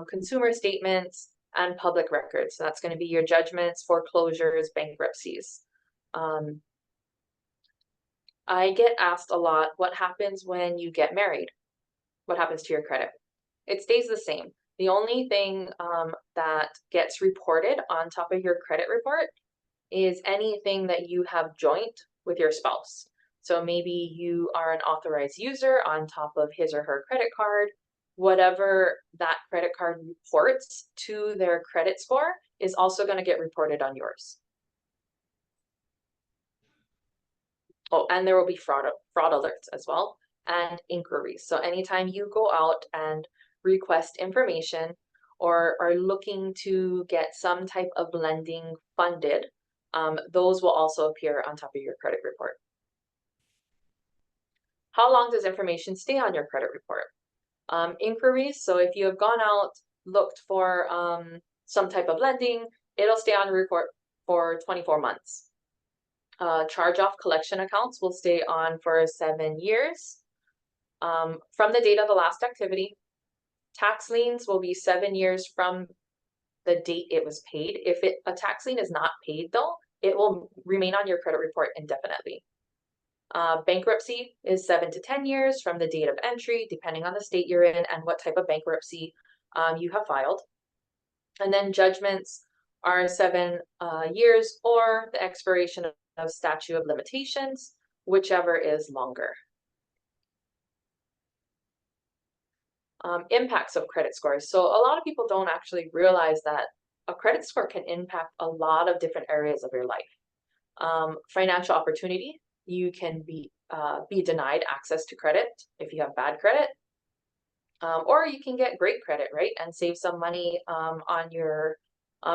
consumer statements, and public records. So that's going to be your judgments, foreclosures, bankruptcies. I get asked a lot, what happens when you get married? What happens to your credit? It stays the same. The only thing that gets reported on top of your credit report is anything that you have joint with your spouse. So maybe you are an authorized user on top of his or her credit card. Whatever that credit card reports to their credit score is also going to get reported on yours. Oh, and there will be fraud alerts as well, and inquiries. So anytime you go out and request information or are looking to get some type of lending funded, those will also appear on top of your credit report. How long does information stay on your credit report? Inquiries, so if you have gone out, looked for some type of lending, it'll stay on the report for 24 months. Charge-off collection accounts will stay on for 7 years. From the date of the last activity, tax liens will be 7 years from the date it was paid. If a tax lien is not paid though, it will remain on your credit report indefinitely. Bankruptcy is 7 to 10 years from the date of entry, depending on the state you're in and what type of bankruptcy you have filed. And then judgments are 7 years or the expiration of statute of limitations, whichever is longer. Impacts of credit scores. So a lot of people don't actually realize that a credit score can impact a lot of different areas of your life. Financial opportunity, you can be denied access to credit if you have bad credit, or you can get great credit, right, and save some money on your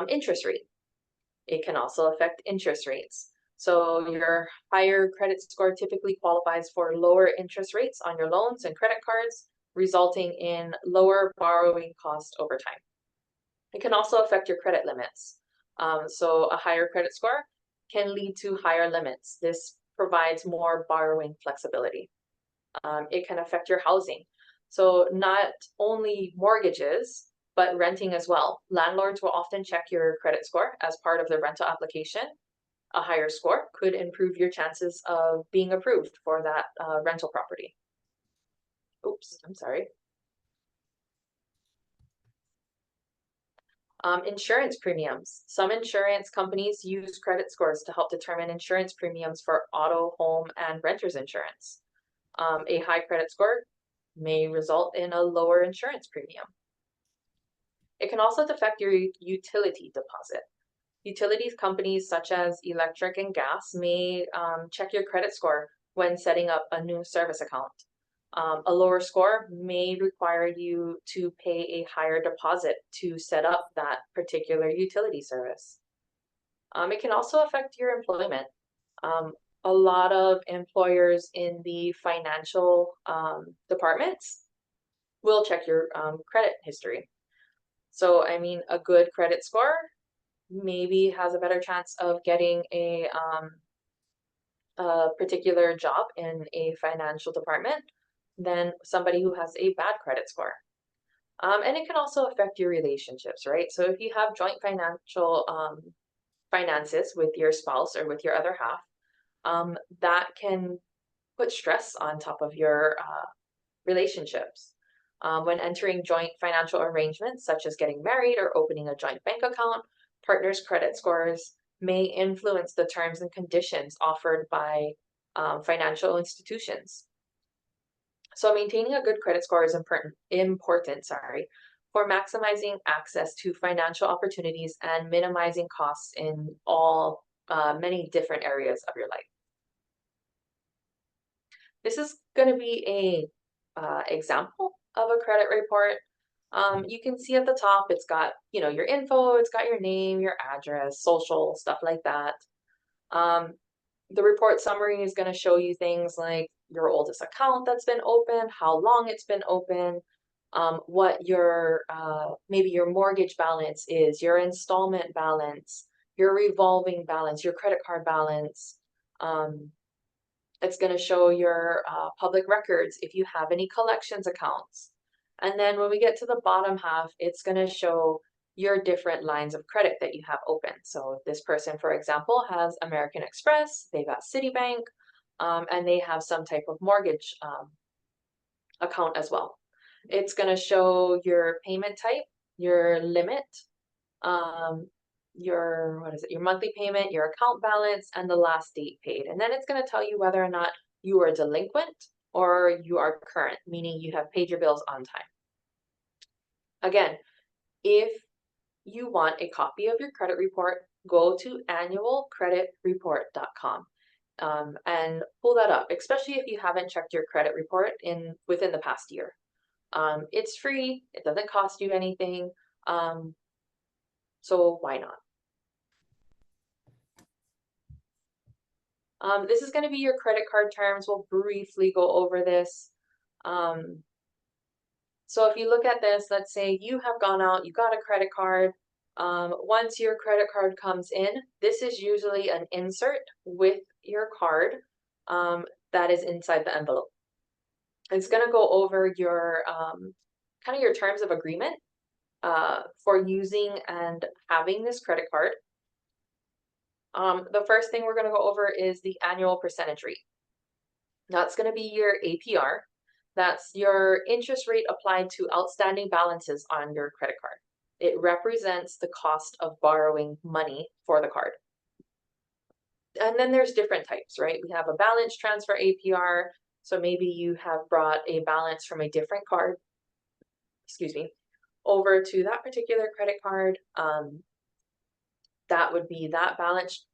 interest rate. It can also affect interest rates. So your higher credit score typically qualifies for lower interest rates on your loans and credit cards, resulting in lower borrowing cost over time. It can also affect your credit limits. So a higher credit score can lead to higher limits. This provides more borrowing flexibility. It can affect your housing. So not only mortgages, but renting as well. Landlords will often check your credit score as part of the rental application. A higher score could improve your chances of being approved for that rental property. Oops, I'm sorry. Insurance premiums. Some insurance companies use credit scores to help determine insurance premiums for auto, home, and renter's insurance. A high credit score may result in a lower insurance premium. It can also affect your utility deposit. Utilities companies such as electric and gas may check your credit score when setting up a new service account. A lower score may require you to pay a higher deposit to set up that particular utility service. It can also affect your employment. A lot of employers in the financial departments will check your credit history. So, I mean, a good credit score maybe has a better chance of getting a particular job in a financial department than somebody who has a bad credit score. And it can also affect your relationships, right? So if you have joint financial finances with your spouse or with your other half, that can put stress on top of your relationships. When entering joint financial arrangements, such as getting married or opening a joint bank account, partners' credit scores may influence the terms and conditions offered by financial institutions. So maintaining a good credit score is important, for maximizing access to financial opportunities and minimizing costs in all many different areas of your life. This is going to be a example of a credit report. You can see at the top, it's got, your info, it's got your name, your address, social, stuff like that. The report summary is going to show you things like your oldest account that's been open, how long it's been open, what your maybe your mortgage balance is, your installment balance, your revolving balance, your credit card balance. It's going to show your public records if you have any collections accounts. And then when we get to the bottom half, it's going to show your different lines of credit that you have open. So this person, for example, has American Express, they got Citibank, and they have some type of mortgage account as well. It's going to show your payment type, your limit, your monthly payment, your account balance, and the last date paid. And then it's going to tell you whether or not you are delinquent or you are current, meaning you have paid your bills on time. Again, if you want a copy of your credit report, go to annualcreditreport.com and pull that up, especially if you haven't checked your credit report within the past year. It's free, it doesn't cost you anything, so why not? This is going to be your credit card terms. We'll briefly go over this. So if you look at this, let's say you have gone out, you got a credit card. Once your credit card comes in, this is usually an insert with your card that is inside the envelope. It's going to go over your kind of your terms of agreement for using and having this credit card. The first thing we're going to go over is the annual percentage rate. That's going to be your APR. That's your interest rate applied to outstanding balances on your credit card. It represents the cost of borrowing money for the card. And then there's different types, right? We have a balance transfer APR. So maybe you have brought a balance from a different card, over to that particular credit card. That would be that balance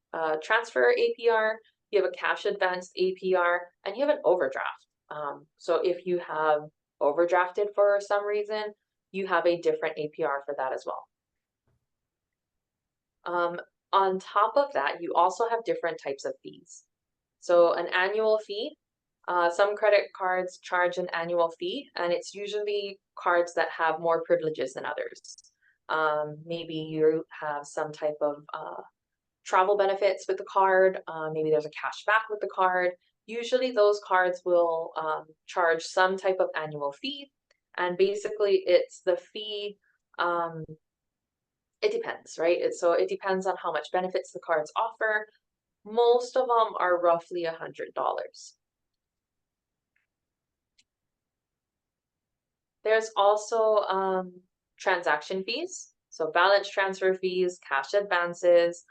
transfer APR. You have a cash advance APR, and you have an overdraft. So if you have overdrafted for some reason, you have a different APR for that as well. On top of that, you also have different types of fees. So an annual fee, some credit cards charge an annual fee, and it's usually cards that have more privileges than others. Maybe you have some type of travel benefits with the card. Maybe there's a cash back with the card. Usually those cards will charge some type of annual fee. And basically it's the fee, it depends, right? So it depends on how much benefits the cards offer. Most of them are roughly $100. There's also transaction fees. So balance transfer fees, cash advances,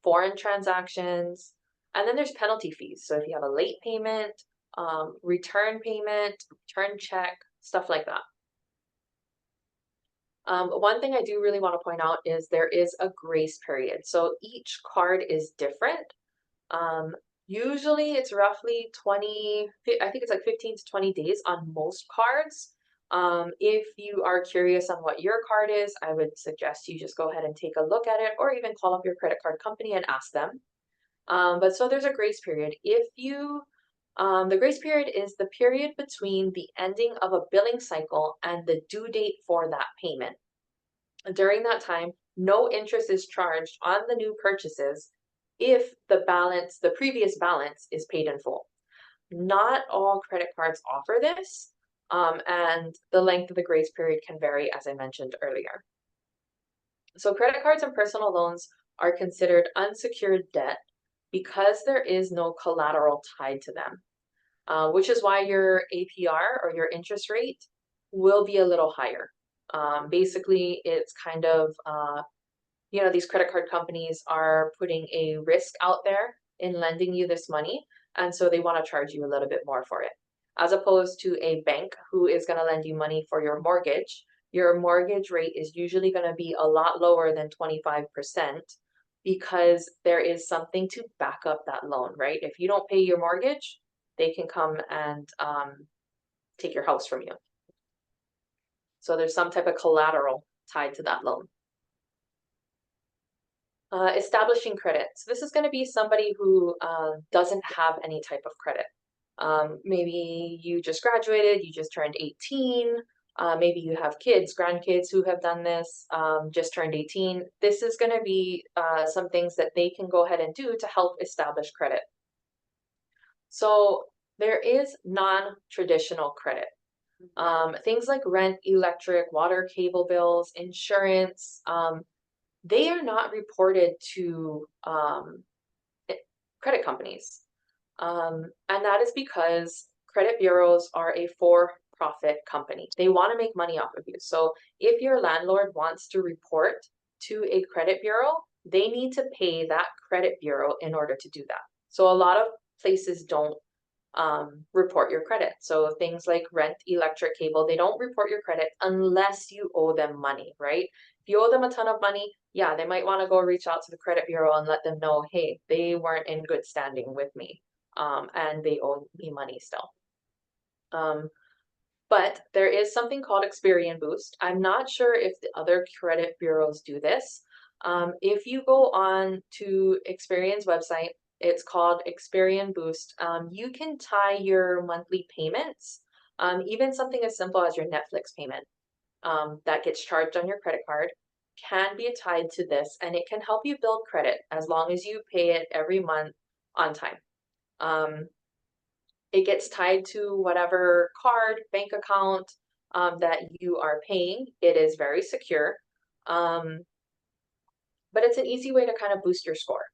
foreign transactions, and then there's penalty fees. So if you have a late payment, return payment, return check, stuff like that. One thing I do really want to point out is there is a grace period. So each card is different. Usually it's roughly 20, I think it's like 15 to 20 days on most cards. If you are curious on what your card is, I would suggest you just go ahead and take a look at it, or even call up your credit card company and ask them. But so there's a grace period. The grace period is the period between the ending of a billing cycle and the due date for that payment. During that time, no interest is charged on the new purchases if the previous balance is paid in full. Not all credit cards offer this, and the length of the grace period can vary, as I mentioned earlier. So credit cards and personal loans are considered unsecured debt because there is no collateral tied to them, which is why your APR, or your interest rate, will be a little higher. Basically, it's kind of, these credit card companies are putting a risk out there in lending you this money, and so they want to charge you a little bit more for it. As opposed to a bank who is going to lend you money for your mortgage rate is usually going to be a lot lower than 25%, because there is something to back up that loan, right? If you don't pay your mortgage, they can come and take your house from you. So there's some type of collateral tied to that loan. Establishing credit. So this is going to be somebody who doesn't have any type of credit. Maybe you just graduated, you just turned 18, maybe you have kids, grandkids who have done this, just turned 18. This is going to be some things that they can go ahead and do to help establish credit. So there is non-traditional credit. Things like rent, electric, water, cable bills, insurance, they are not reported to credit companies. And that is because credit bureaus are a for-profit company. They want to make money off of you. So if your landlord wants to report to a credit bureau, they need to pay that credit bureau in order to do that. So a lot of places don't report your credit. So things like rent, electric, cable, they don't report your credit unless you owe them money, right? If you owe them a ton of money, yeah, they might want to go reach out to the credit bureau and let them know, hey, they weren't in good standing with me, and they owe me money still. But there is something called Experian Boost. I'm not sure if the other credit bureaus do this. If you go on to Experian's website It's called Experian Boost. You can tie your monthly payments, even something as simple as your Netflix payment that gets charged on your credit card can be tied to this, and it can help you build credit as long as you pay it every month on time. It gets tied to whatever card, bank account that you are paying. It is very secure, but it's an easy way to kind of boost your score.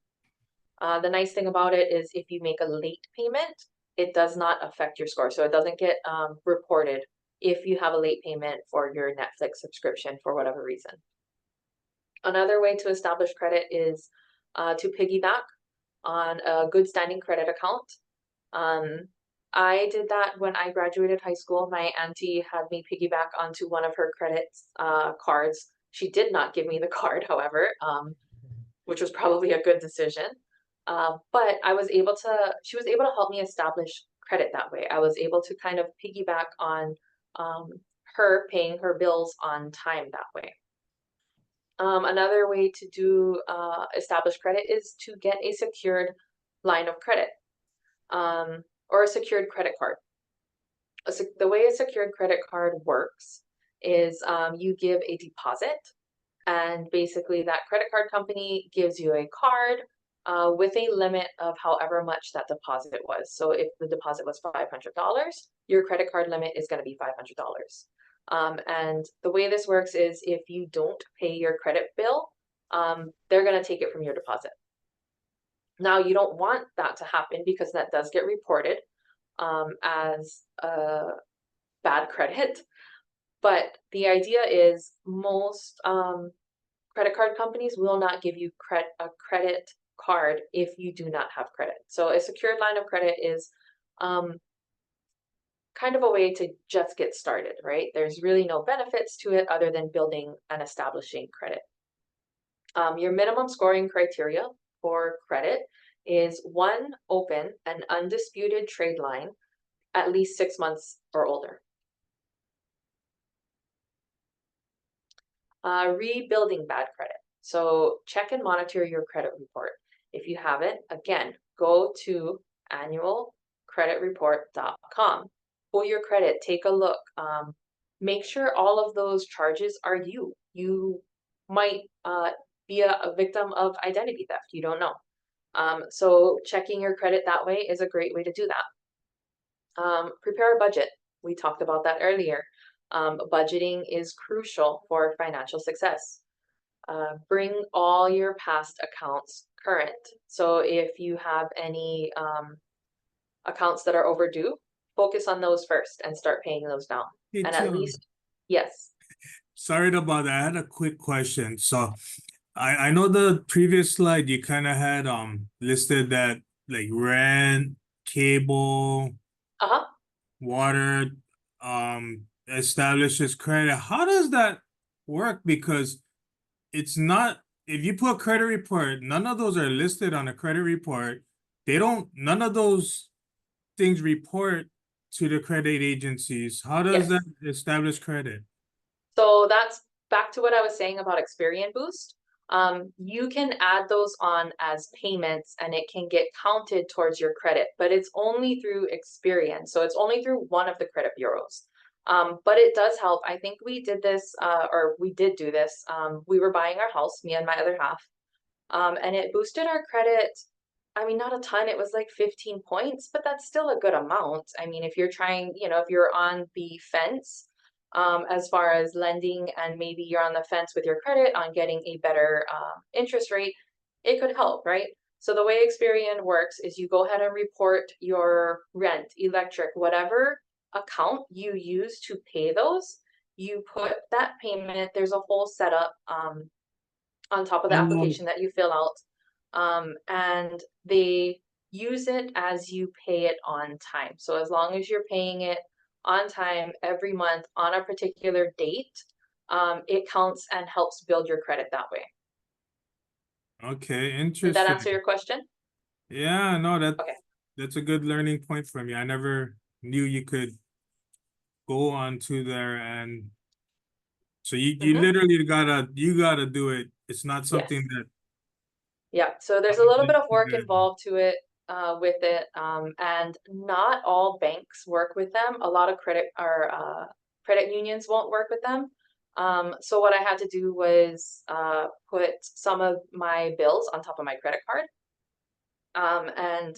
The nice thing about it is if you make a late payment, it does not affect your score. So it doesn't get reported if you have a late payment for your Netflix subscription for whatever reason. Another way to establish credit is to piggyback on a good standing credit account. I did that when I graduated high school. My auntie had me piggyback onto one of her credit cards. She did not give me the card, however, which was probably a good decision. But she was able to help me establish credit that way. I was able to kind of piggyback on her paying her bills on time that way. Another way to do establish credit is to get a secured line of credit or a secured credit card. The way a secured credit card works is you give a deposit, and basically that credit card company gives you a card with a limit of however much that deposit was. So if the deposit was $500, your credit card limit is going to be $500. And the way this works is if you don't pay your credit bill, they're going to take it from your deposit. Now, you don't want that to happen because that does get reported as bad credit. But the idea is most credit card companies will not give you a credit card if you do not have credit. So a secured line of credit is kind of a way to just get started, right? There's really no benefits to it other than building and establishing credit. Your minimum scoring criteria for credit is 1, open an undisputed trade line at least 6 months or older. Rebuilding bad credit. So check and monitor your credit report. If you haven't, again, go to annualcreditreport.com. Pull your credit, take a look. Make sure all of those charges are you. You might be a victim of identity theft. You don't know. So checking your credit that way is a great way to do that. Prepare a budget. We talked about that earlier. Budgeting is crucial for financial success. Bring all your past accounts current. So if you have any accounts that are overdue, focus on those first and start paying those down. Hey, And at Teon, least, yes. sorry about that. I had a quick question. So I know the previous slide you kind of had listed that like rent, cable, Uh-huh. water establishes credit. How does that work? Because it's not, if you put credit report, none of those are listed on a credit report. None of those things report to the credit agencies. How does Yes. that establish credit? So that's back to what I was saying about Experian Boost. You can add those on as payments and it can get counted towards your credit, but it's only through Experian. So it's only through one of the credit bureaus. But it does help. I think we did this, or we did do this. We were buying our house, me and my other half, and it boosted our credit. I mean, not a ton, it was like 15 points, but that's still a good amount. I mean, if you're trying, if you're on the fence, as far as lending and maybe you're on the fence with your credit on getting a better interest rate, it could help, right? So the way Experian works is you go ahead and report your rent, electric, whatever account you use to pay those, you put that payment, there's a whole setup on top of the application that you fill out, and they use it as you pay it on time. So as long as you're paying it on time every month on a particular date, it counts and helps build your credit that way. Okay, Did interesting. that answer your question? Yeah, no, Okay. that's a good learning point for me. I never knew you could go onto there and so you literally gotta do it. It's not something Yes. that Yeah, so there's a little bit of work involved to it with it, and not all banks work with them. A lot of credit unions won't work with them. So what I had to do was put some of my bills on top of my credit card, and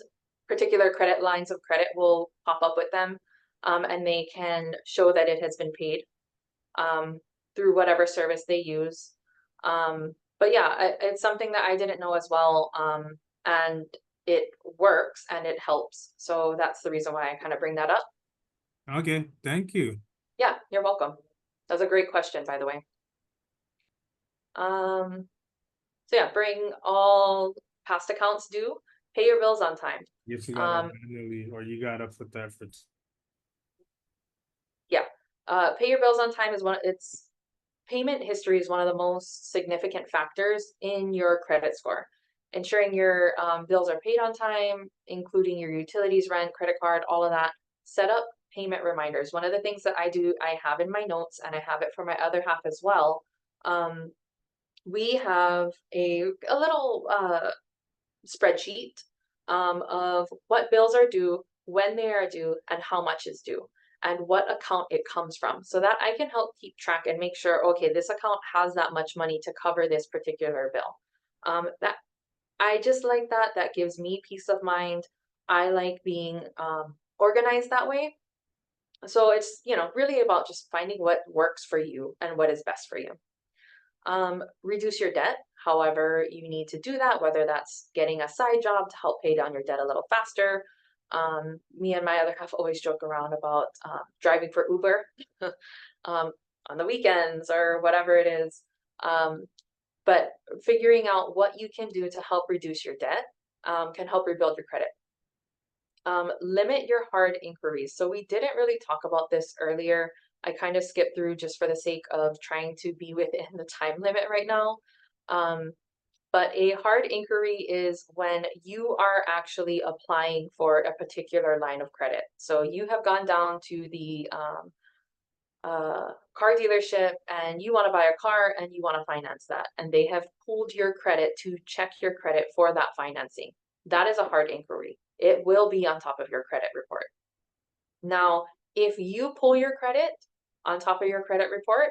particular credit lines of credit will pop up with them, and they can show that it has been paid through whatever service they use. But yeah, it's something that I didn't know as well, and it works and it helps. So that's the reason why I kind of bring that up. Okay, thank you. Yeah, you're welcome. That's a great question, by the way. So yeah, bring all past accounts due, pay your bills on time. Yes, you gotta manually, or you gotta put that for. Yeah, pay your bills on time is payment history is one of the most significant factors in your credit score. Ensuring your bills are paid on time, including your utilities, rent, credit card, all of that. Set up payment reminders. One of the things that I do, I have in my notes, and I have it for my other half as well. We have a little spreadsheet of what bills are due, when they are due, and how much is due, and what account it comes from, so that I can help keep track and make sure, okay, this account has that much money to cover this particular bill. That I just like that. That gives me peace of mind. I like being organized that way. So it's, really about just finding what works for you and what is best for you. Reduce your debt, however you need to do that, whether that's getting a side job to help pay down your debt a little faster. Me and my other half always joke around about driving for Uber on the weekends or whatever it is. But figuring out what you can do to help reduce your debt can help rebuild your credit. Limit your hard inquiries. So we didn't really talk about this earlier. I kind of skipped through just for the sake of trying to be within the time limit right now. But a hard inquiry is when you are actually applying for a particular line of credit. So you have gone down to the car dealership and you want to buy a car and you want to finance that. And they have pulled your credit to check your credit for that financing. That is a hard inquiry. It will be on top of your credit report. Now, if you pull your credit on top of your credit report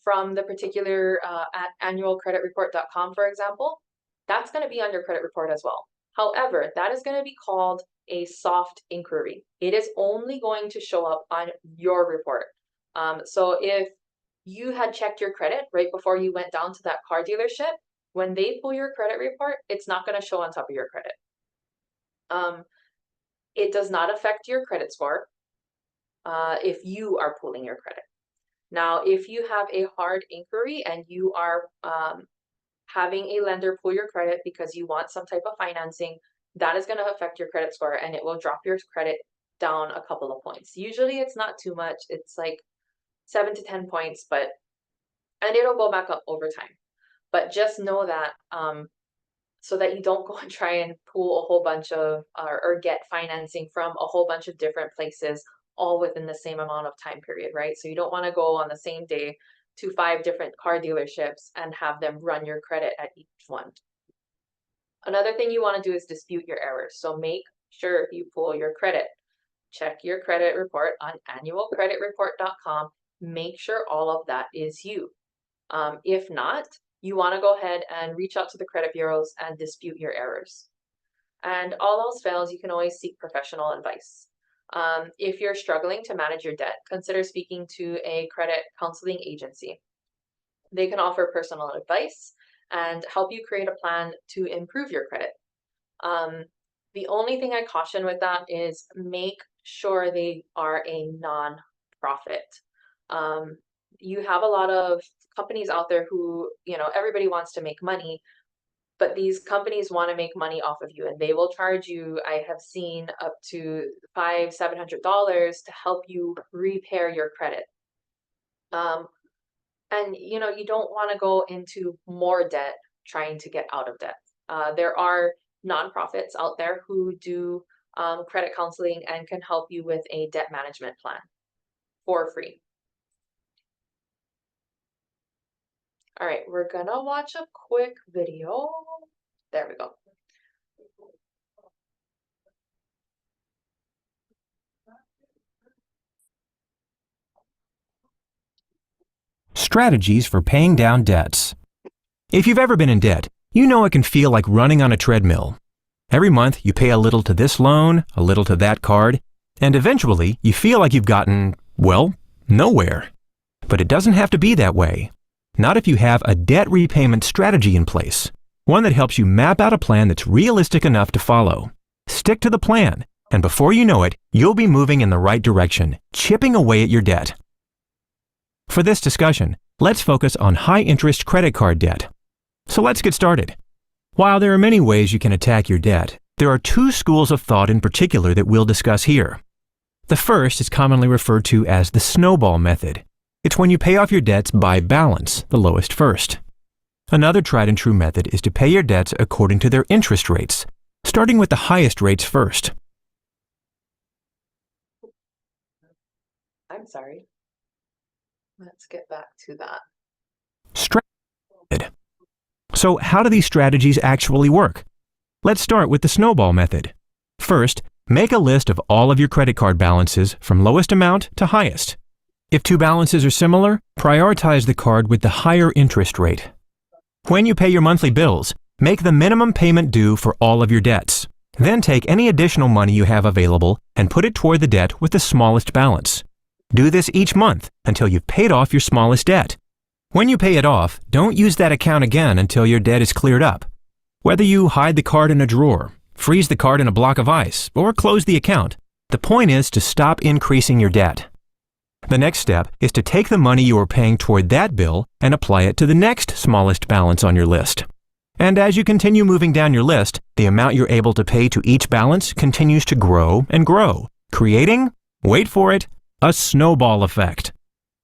from the particular at annualcreditreport.com, for example, that's going to be on your credit report as well. However, that is going to be called a soft inquiry. It is only going to show up on your report. So if you had checked your credit right before you went down to that car dealership, when they pull your credit report, it's not going to show on top of your credit. It does not affect your credit score if you are pulling your credit. Now, if you have a hard inquiry and you are having a lender pull your credit because you want some type of financing, that is going to affect your credit score and it will drop your credit down a couple of points. Usually it's not too much. It's like 7 to 10 points, and it'll go back up over time. But just know that so that you don't go and try and pull a whole bunch of or get financing from a whole bunch of different places all within the same amount of time period, right? So you don't want to go on the same day to 5 different car dealerships and have them run your credit at each one. Another thing you want to do is dispute your errors. So make sure you pull your credit. Check your credit report on annualcreditreport.com. Make sure all of that is you. If not, you want to go ahead and reach out to the credit bureaus and dispute your errors. And all else fails, you can always seek professional advice. If you're struggling to manage your debt, consider speaking to a credit counseling agency. They can offer personal advice and help you create a plan to improve your credit. The only thing I caution with that is make sure they are a non-profit. You have a lot of companies out there who, everybody wants to make money, but these companies want to make money off of you and they will charge you, I have seen, up to $500-700 to help you repair your credit. And you don't want to go into more debt trying to get out of debt. There are nonprofits out there who do credit counseling and can help you with a debt management plan for free. All right, we're gonna watch a quick video. There we go. Strategies for paying down debts. If you've ever been in debt, you know it can feel like running on a treadmill. Every month you pay a little to this loan, a little to that card, and eventually you feel like you've gotten, well, nowhere. But it doesn't have to be that way. Not if you have a debt repayment strategy in place, one that helps you map out a plan that's realistic enough to follow. Stick to the plan, and before you know it, you'll be moving in the right direction, chipping away at your debt. For this discussion, let's focus on high-interest credit card debt. So let's get started. While there are many ways you can attack your debt, there are two schools of thought in particular that we'll discuss here. The first is commonly referred to as the snowball method. It's when you pay off your debts by balance, the lowest first. Another tried and true method is to pay your debts according to their interest rates, starting with the highest rates first. I'm sorry. Let's get back to that. So how do these strategies actually work? Let's start with the snowball method. First, make a list of all of your credit card balances from lowest amount to highest. If two balances are similar, prioritize the card with the higher interest rate. When you pay your monthly bills, make the minimum payment due for all of your debts. Then take any additional money you have available and put it toward the debt with the smallest balance. Do this each month until you've paid off your smallest debt. When you pay it off, don't use that account again until your debt is cleared up. Whether you hide the card in a drawer, freeze the card in a block of ice, or close the account, the point is to stop increasing your debt. The next step is to take the money you are paying toward that bill and apply it to the next smallest balance on your list. And as you continue moving down your list, the amount you're able to pay to each balance continues to grow and grow, creating, wait for it, a snowball effect.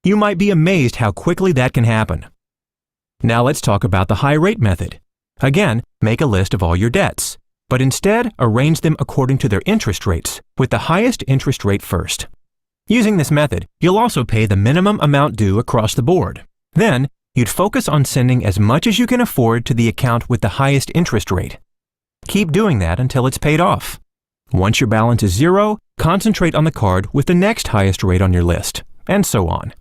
You might be amazed how quickly that can happen. Now let's talk about the high rate method. Again, make a list of all your debts, but instead arrange them according to their interest rates, with the highest interest rate first. Using this method, you'll also pay the minimum amount due across the board. Then, you'd focus on sending as much as you can afford to the account with the highest interest rate. Keep doing that until it's paid off. Once your balance is zero, concentrate on the card with the next highest rate on your list, and so on.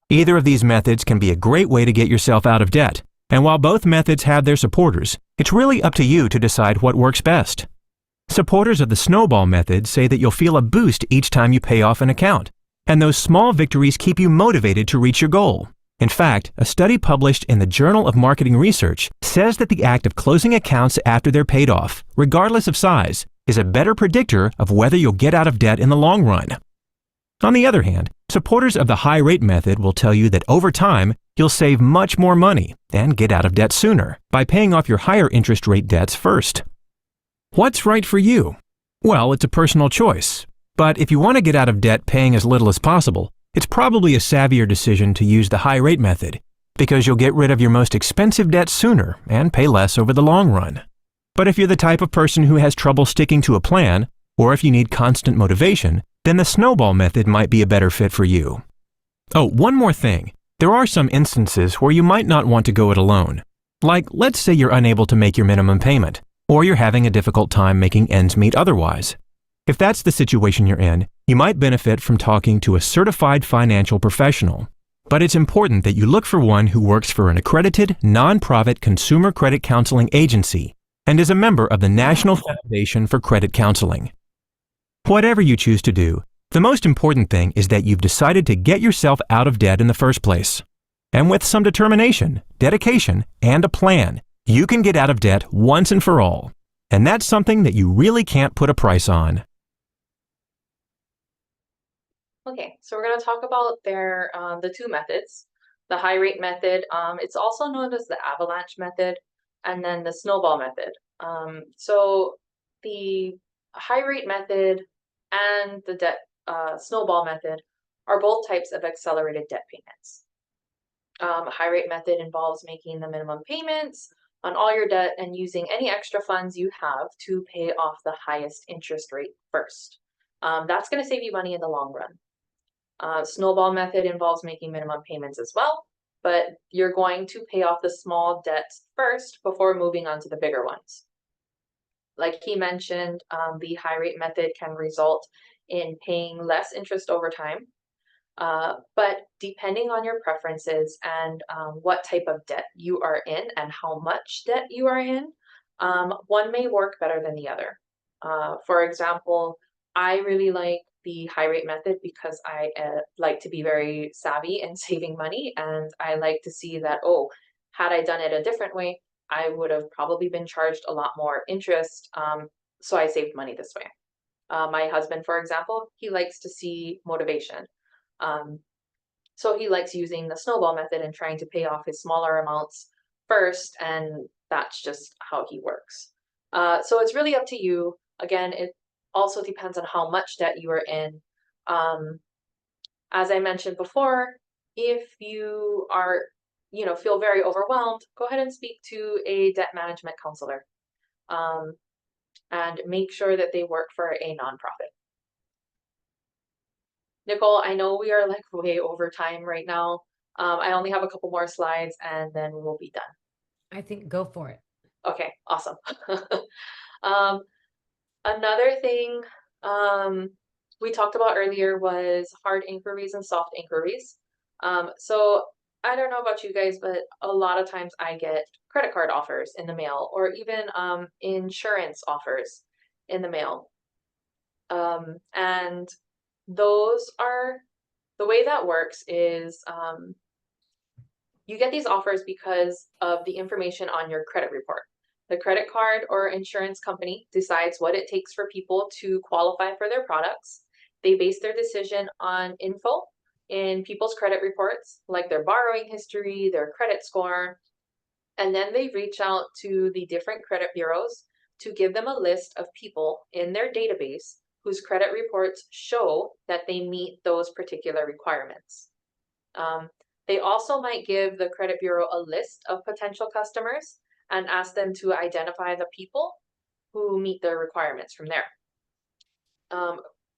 Either of these methods can be a great way to get yourself out of debt, and while both methods have their supporters, it's really up to you to decide what works best. Supporters of the snowball method say that you'll feel a boost each time you pay off an account, and those small victories keep you motivated to reach your goal. In fact, a study published in the Journal of Marketing Research says that the act of closing accounts after they're paid off, regardless of size, is a better predictor of whether you'll get out of debt in the long run. On the other hand, supporters of the high rate method will tell you that over time, you'll save much more money and get out of debt sooner by paying off your higher interest rate debts first. What's right for you? Well, it's a personal choice. But if you want to get out of debt paying as little as possible, it's probably a savvier decision to use the high rate method, because you'll get rid of your most expensive debt sooner and pay less over the long run. But if you're the type of person who has trouble sticking to a plan, or if you need constant motivation, then the snowball method might be a better fit for you. Oh, one more thing. There are some instances where you might not want to go it alone. Like, let's say you're unable to make your minimum payment, or you're having a difficult time making ends meet otherwise. If that's the situation you're in, you might benefit from talking to a certified financial professional. But it's important that you look for one who works for an accredited, nonprofit consumer credit counseling agency and is a member of the National Foundation for Credit Counseling. Whatever you choose to do, the most important thing is that you've decided to get yourself out of debt in the first place. And with some determination, dedication, and a plan, you can get out of debt once and for all. And that's something that you really can't put a price on. Okay, so we're going to talk about the two methods. The high rate method, it's also known as the avalanche method, and then the snowball method. So the high rate method and the snowball method are both types of accelerated debt payments. A high rate method involves making the minimum payments on all your debt and using any extra funds you have to pay off the highest interest rate first. That's going to save you money in the long run. Snowball method involves making minimum payments as well, but you're going to pay off the small debts first before moving on to the bigger ones. Like he mentioned, the high rate method can result in paying less interest over time. But depending on your preferences and what type of debt you are in and how much debt you are in, one may work better than the other. For example, I really like the high rate method because I like to be very savvy in saving money, and I like to see that, oh, had I done it a different way, I would have probably been charged a lot more interest. So I saved money this way. My husband, for example, he likes to see motivation. So he likes using the snowball method and trying to pay off his smaller amounts first, and that's just how he works. So it's really up to you. Again, it also depends on how much debt you are in. As I mentioned before, if you are, feel very overwhelmed, go ahead and speak to a debt management counselor, and make sure that they work for a nonprofit. Nicole, I know we are like way over time right now. I only have a couple more slides and then we'll be done. I think go for it. Okay, awesome. Another thing we talked about earlier was hard inquiries and soft inquiries. So I don't know about you guys, but a lot of times I get credit card offers in the mail, or even insurance offers in the mail. And those are, the way that works is you get these offers because of the information on your credit report. The credit card or insurance company decides what it takes for people to qualify for their products. They base their decision on info in people's credit reports, like their borrowing history, their credit score, and then they reach out to the different credit bureaus to give them a list of people in their database whose credit reports show that they meet those particular requirements. They also might give the credit bureau a list of potential customers and ask them to identify the people who meet their requirements from there.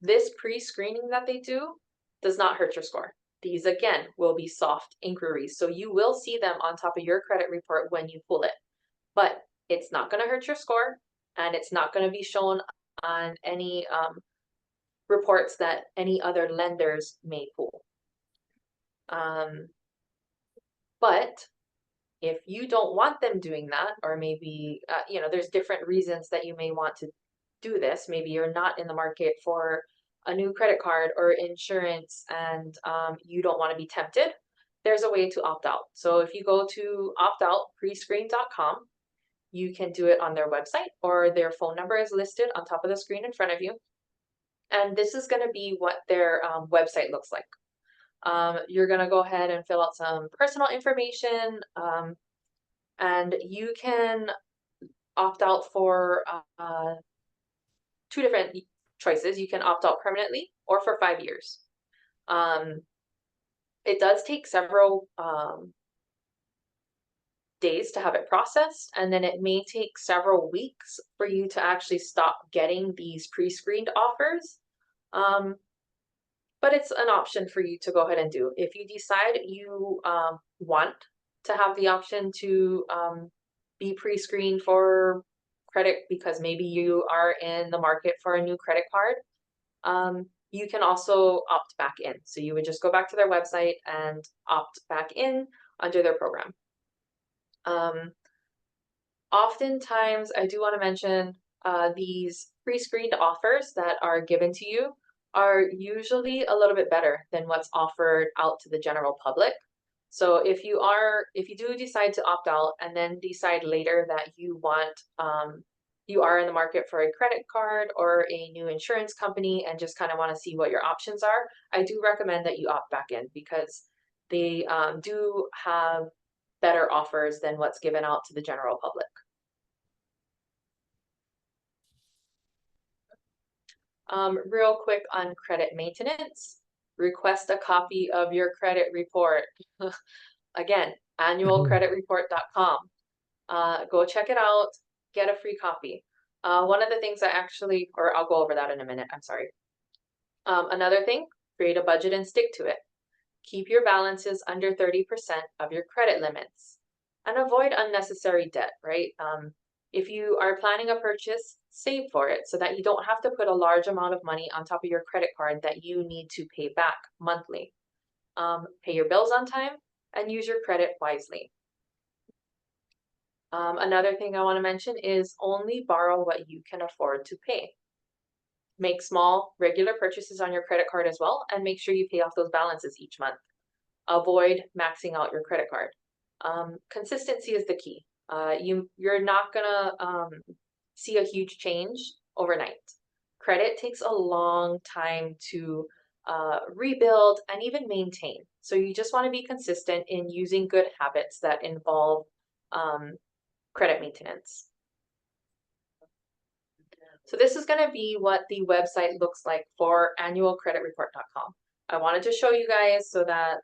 This pre-screening that they do does not hurt your score. These, again, will be soft inquiries, so you will see them on top of your credit report when you pull it. But it's not going to hurt your score, and it's not going to be shown on any reports that any other lenders may pull. But if you don't want them doing that, or maybe, there's different reasons that you may want to do this. Maybe you're not in the market for a new credit card or insurance, and you don't want to be tempted, there's a way to opt out. So if you go to optoutprescreen.com, you can do it on their website, or their phone number is listed on top of the screen in front of you. And this is going to be what their website looks like. You're going to go ahead and fill out some personal information, and you can opt out for two different choices. You can opt out permanently or for 5 years. It does take several days to have it processed, and then it may take several weeks for you to actually stop getting these pre-screened offers. But it's an option for you to go ahead and do. If you decide you want to have the option to be pre-screened for credit because maybe you are in the market for a new credit card, you can also opt back in. So you would just go back to their website and opt back in under their program. Oftentimes, I do want to mention these pre-screened offers that are given to you are usually a little bit better than what's offered out to the general public. So if you do decide to opt out and then decide later that you are in the market for a credit card or a new insurance company and just kind of want to see what your options are, I do recommend that you opt back in, because they do have better offers than what's given out to the general public. Real quick on credit maintenance, request a copy of your credit report. Again, annualcreditreport.com. Go check it out, get a free copy. One of the things I'll go over that in a minute, I'm sorry. Another thing, create a budget and stick to it. Keep your balances under 30% of your credit limits and avoid unnecessary debt, right? If you are planning a purchase, save for it so that you don't have to put a large amount of money on top of your credit card that you need to pay back monthly. Pay your bills on time and use your credit wisely. Another thing I want to mention is only borrow what you can afford to pay. Make small, regular purchases on your credit card as well, and make sure you pay off those balances each month. Avoid maxing out your credit card. Consistency is the key. You're not gonna see a huge change overnight. Credit takes a long time to rebuild and even maintain. So you just want to be consistent in using good habits that involve credit maintenance. So this is going to be what the website looks like for annualcreditreport.com. I wanted to show you guys so that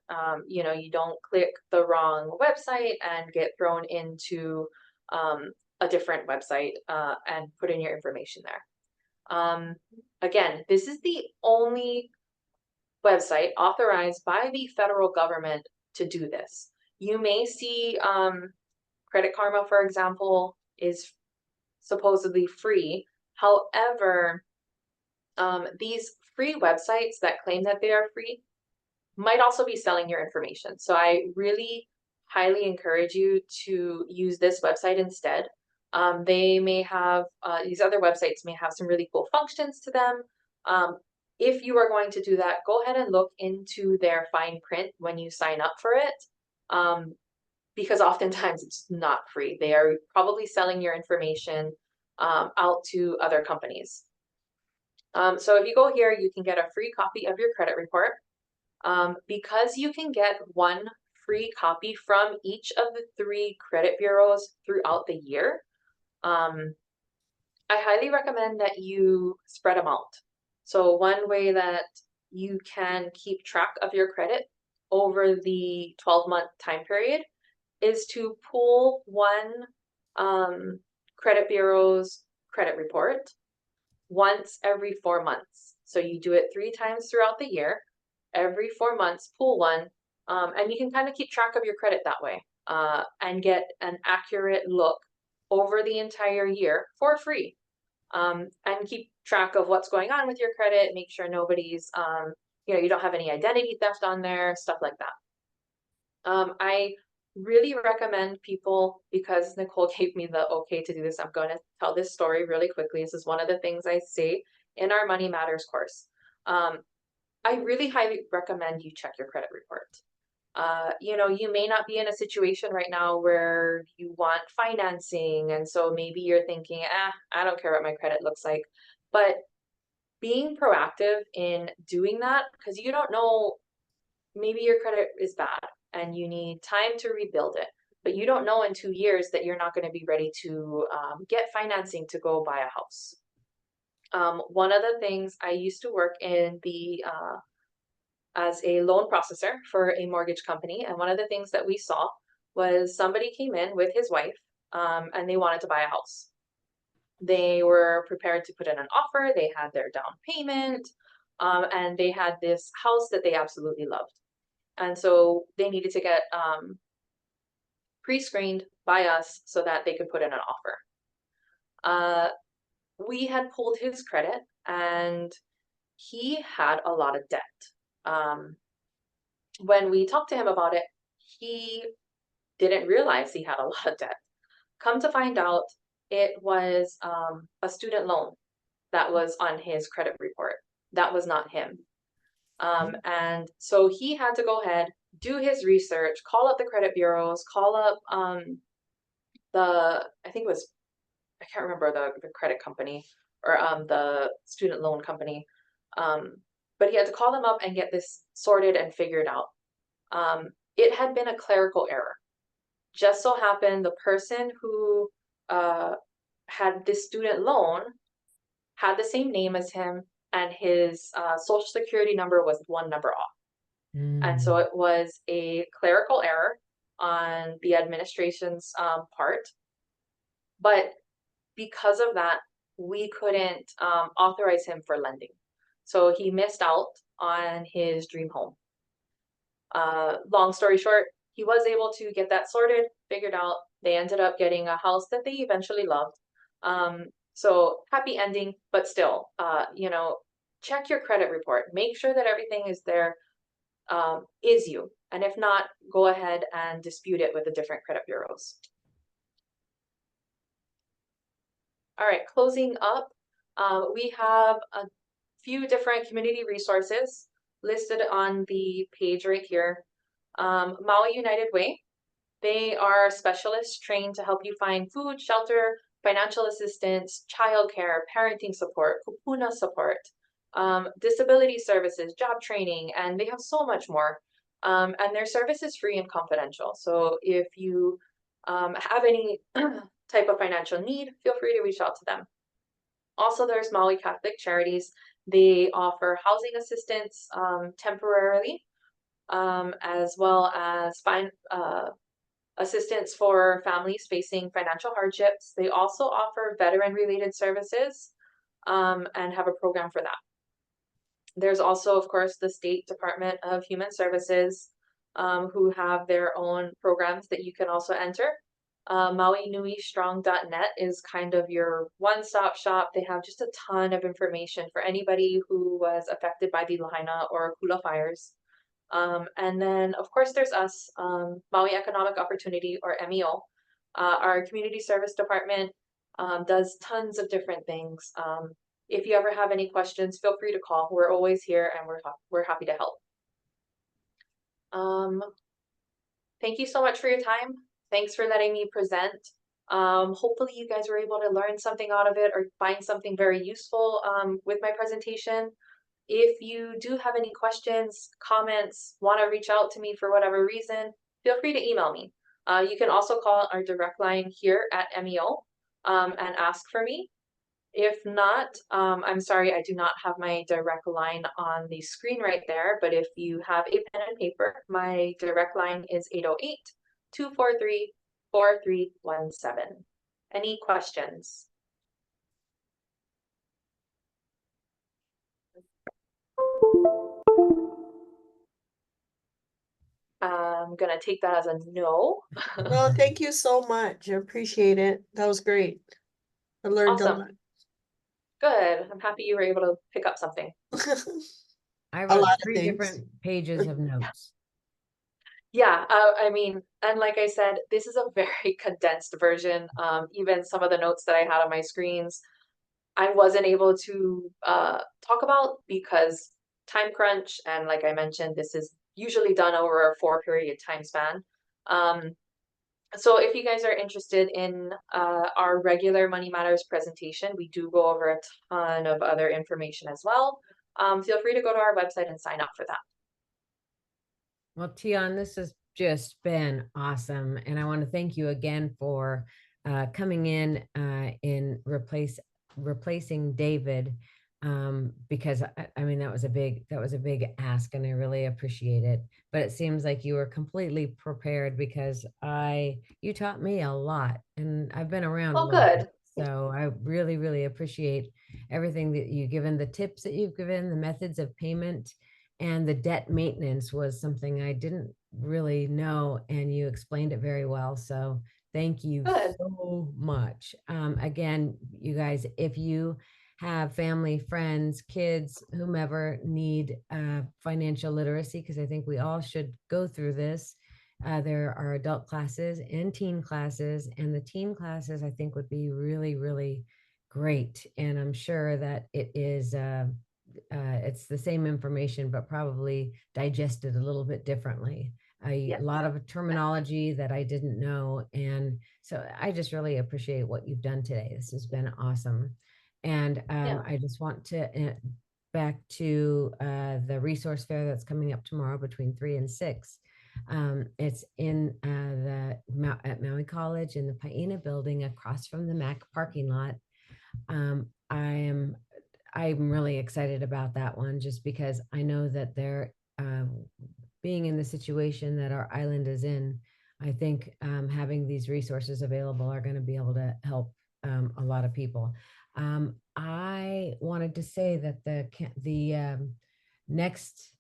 you know, you don't click the wrong website and get thrown into a different website and put in your information there. Again, this is the only website authorized by the federal government to do this. You may see Credit Karma, for example, is supposedly free. However, these free websites that claim that they are free might also be selling your information. So I really highly encourage you to use this website instead. They may have, these other websites may have some really cool functions to them. If you are going to do that, go ahead and look into their fine print when you sign up for it. Because oftentimes it's not free. They are probably selling your information out to other companies. So if you go here, you can get a free copy of your credit report. Because you can get one free copy from each of the 3 credit bureaus throughout the year, I highly recommend that you spread them out. So one way that you can keep track of your credit over the 12-month time period is to pull one credit bureau's credit report once every 4 months. So you do it 3 times throughout the year. Every 4 months, pull one, and you can kind of keep track of your credit that way and get an accurate look over the entire year for free. And keep track of what's going on with your credit, make sure nobody's, you know, you don't have any identity theft on there, stuff like that. I really recommend people, because Nicole gave me the okay to do this, I'm going to tell this story really quickly. This is one of the things I say in our Money Matters course. I really highly recommend you check your credit report. You know, you may not be in a situation right now where you want financing, and so maybe you're thinking, I don't care what my credit looks like. But being proactive in doing that, because you don't know, maybe your credit is bad and you need time to rebuild it, but you don't know in 2 years that you're not going to be ready to get financing to go buy a house. One of the things, I used to work in the as a loan processor for a mortgage company, and one of the things that we saw was somebody came in with his wife and they wanted to buy a house. They were prepared to put in an offer, they had their down payment, and they had this house that they absolutely loved. And so they needed to get pre-screened by us so that they could put in an offer. We had pulled his credit and he had a lot of debt. When we talked to him about it, he didn't realize he had a lot of debt. Come to find out, it was a student loan that was on his credit report. That was not him. And so he had to go ahead, do his research, call up the credit bureaus, call up I think it was, I can't remember the credit company or the student loan company. But he had to call them up and get this sorted and figured out. It had been a clerical error. Just so happened the person who had this student loan had the same name as him, and his social security number was 1 number off. And so it was a clerical error on the administration's part. But because of that, we couldn't authorize him for lending. So he missed out on his dream home. Long story short, he was able to get that sorted, figured out. They ended up getting a house that they eventually loved. So happy ending, but still, you know, check your credit report. Make sure that everything is there, is you. And if not, go ahead and dispute it with the different credit bureaus. All right, closing up, we have a few different community resources listed on the page right here. Maui United Way, they are specialists trained to help you find food, shelter, financial assistance, childcare, parenting support, kupuna support, disability services, job training, and they have so much more. And their service is free and confidential. So if you have any type of financial need, feel free to reach out to them. Also, there's Maui Catholic Charities. They offer housing assistance temporarily, as well as assistance for families facing financial hardships. They also offer veteran-related services and have a program for that. There's also, of course, the State Department of Human Services, who have their own programs that you can also enter. MauiNuiStrong.net is kind of your one-stop shop. They have just a ton of information for anybody who was affected by the Lahaina or Kula fires. And then, of course, there's us, Maui Economic Opportunity, or MEO. Our community service department does tons of different things. If you ever have any questions, feel free to call. We're always here, and we're happy to help. Thank you so much for your time. Thanks for letting me present. Hopefully you guys were able to learn something out of it or find something very useful with my presentation. If you do have any questions, comments, want to reach out to me for whatever reason, feel free to email me. You can also call our direct line here at MEO and ask for me. If not, I'm sorry, I do not have my direct line on the screen right there, but if you have a pen and paper, my direct line is 808-243-4317. Any questions? I'm gonna take that as a no. Well, thank you so much. I appreciate it. That was great. I learned Awesome. a lot. Good. I'm happy you were able to pick up something. I A wrote lot of 3 things. different pages of notes. Yeah, I mean, and like I said, this is a very condensed version. Even some of the notes that I had on my screens, I wasn't able to talk about because time crunch. And like I mentioned, this is usually done over a 4-period time span. So if you guys are interested in our regular Money Matters presentation, we do go over a ton of other information as well. Feel free to go to our website and sign up for that. Well, Teon, this has just been awesome. And I want to thank you again for coming in replacing David, because I mean, that was a big ask and I really appreciate it. But it seems like you were completely prepared because you taught me a lot and I've been around a Well, little good. bit. So I really, really appreciate everything that you've given, the tips that you've given, the methods of payment. And the debt maintenance was something I didn't really know, and you explained it very well. So thank you Good. so much. Again, you guys, if you have family, friends, kids, whomever need financial literacy, because I think we all should go through this. There are adult classes and teen classes, and the teen classes I think would be really, really great. And I'm sure that it is. It's the same information, but probably digested a little bit differently. A lot of terminology that I didn't know. And so I just really appreciate what you've done today. This has been awesome. And I just want to back to the resource fair that's coming up tomorrow between 3 and 6. It's in at Maui College in the Paina building across from the MAC parking lot. I'm really excited about that one just because I know that they're being in the situation that our island is in. I think having these resources available are going to be able to help a lot of people. I wanted to say that the next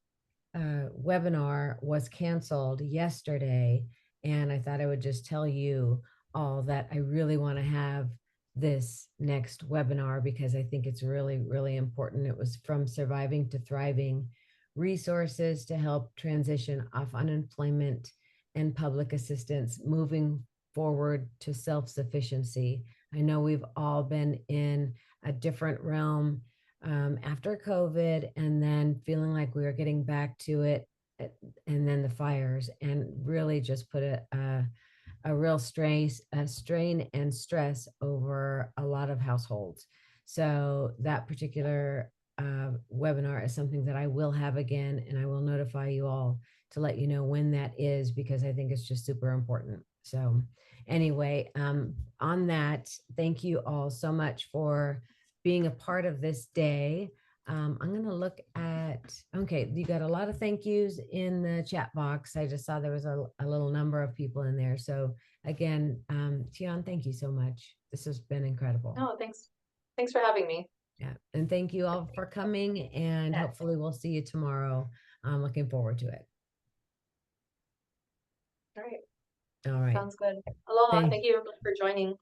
webinar was canceled yesterday, and I thought I would just tell you all that I really want to have this next webinar because I think it's really, really important. It was From Surviving to Thriving: Resources to Help Transition Off Unemployment and Public Assistance, Moving Forward to Self-Sufficiency. I know we've all been in a different realm after COVID, and then feeling like we were getting back to it, and then the fires, and really just put a real strain and stress over a lot of households. So that particular webinar is something that I will have again, and I will notify you all to let you know when that is, because I think it's just super important. So anyway, on that, thank you all so much for being a part of this day. I'm going to look at, okay, you got a lot of thank yous in the chat box. I just saw there was a little number of people in there. So again, Teon, thank you so much. This has been incredible. Oh, thanks. Thanks for having me. Yeah. And thank you all for coming, and hopefully we'll see you tomorrow. I'm looking forward to it. All right. All right. Sounds good. Aloha. Thanks. Thank you for joining.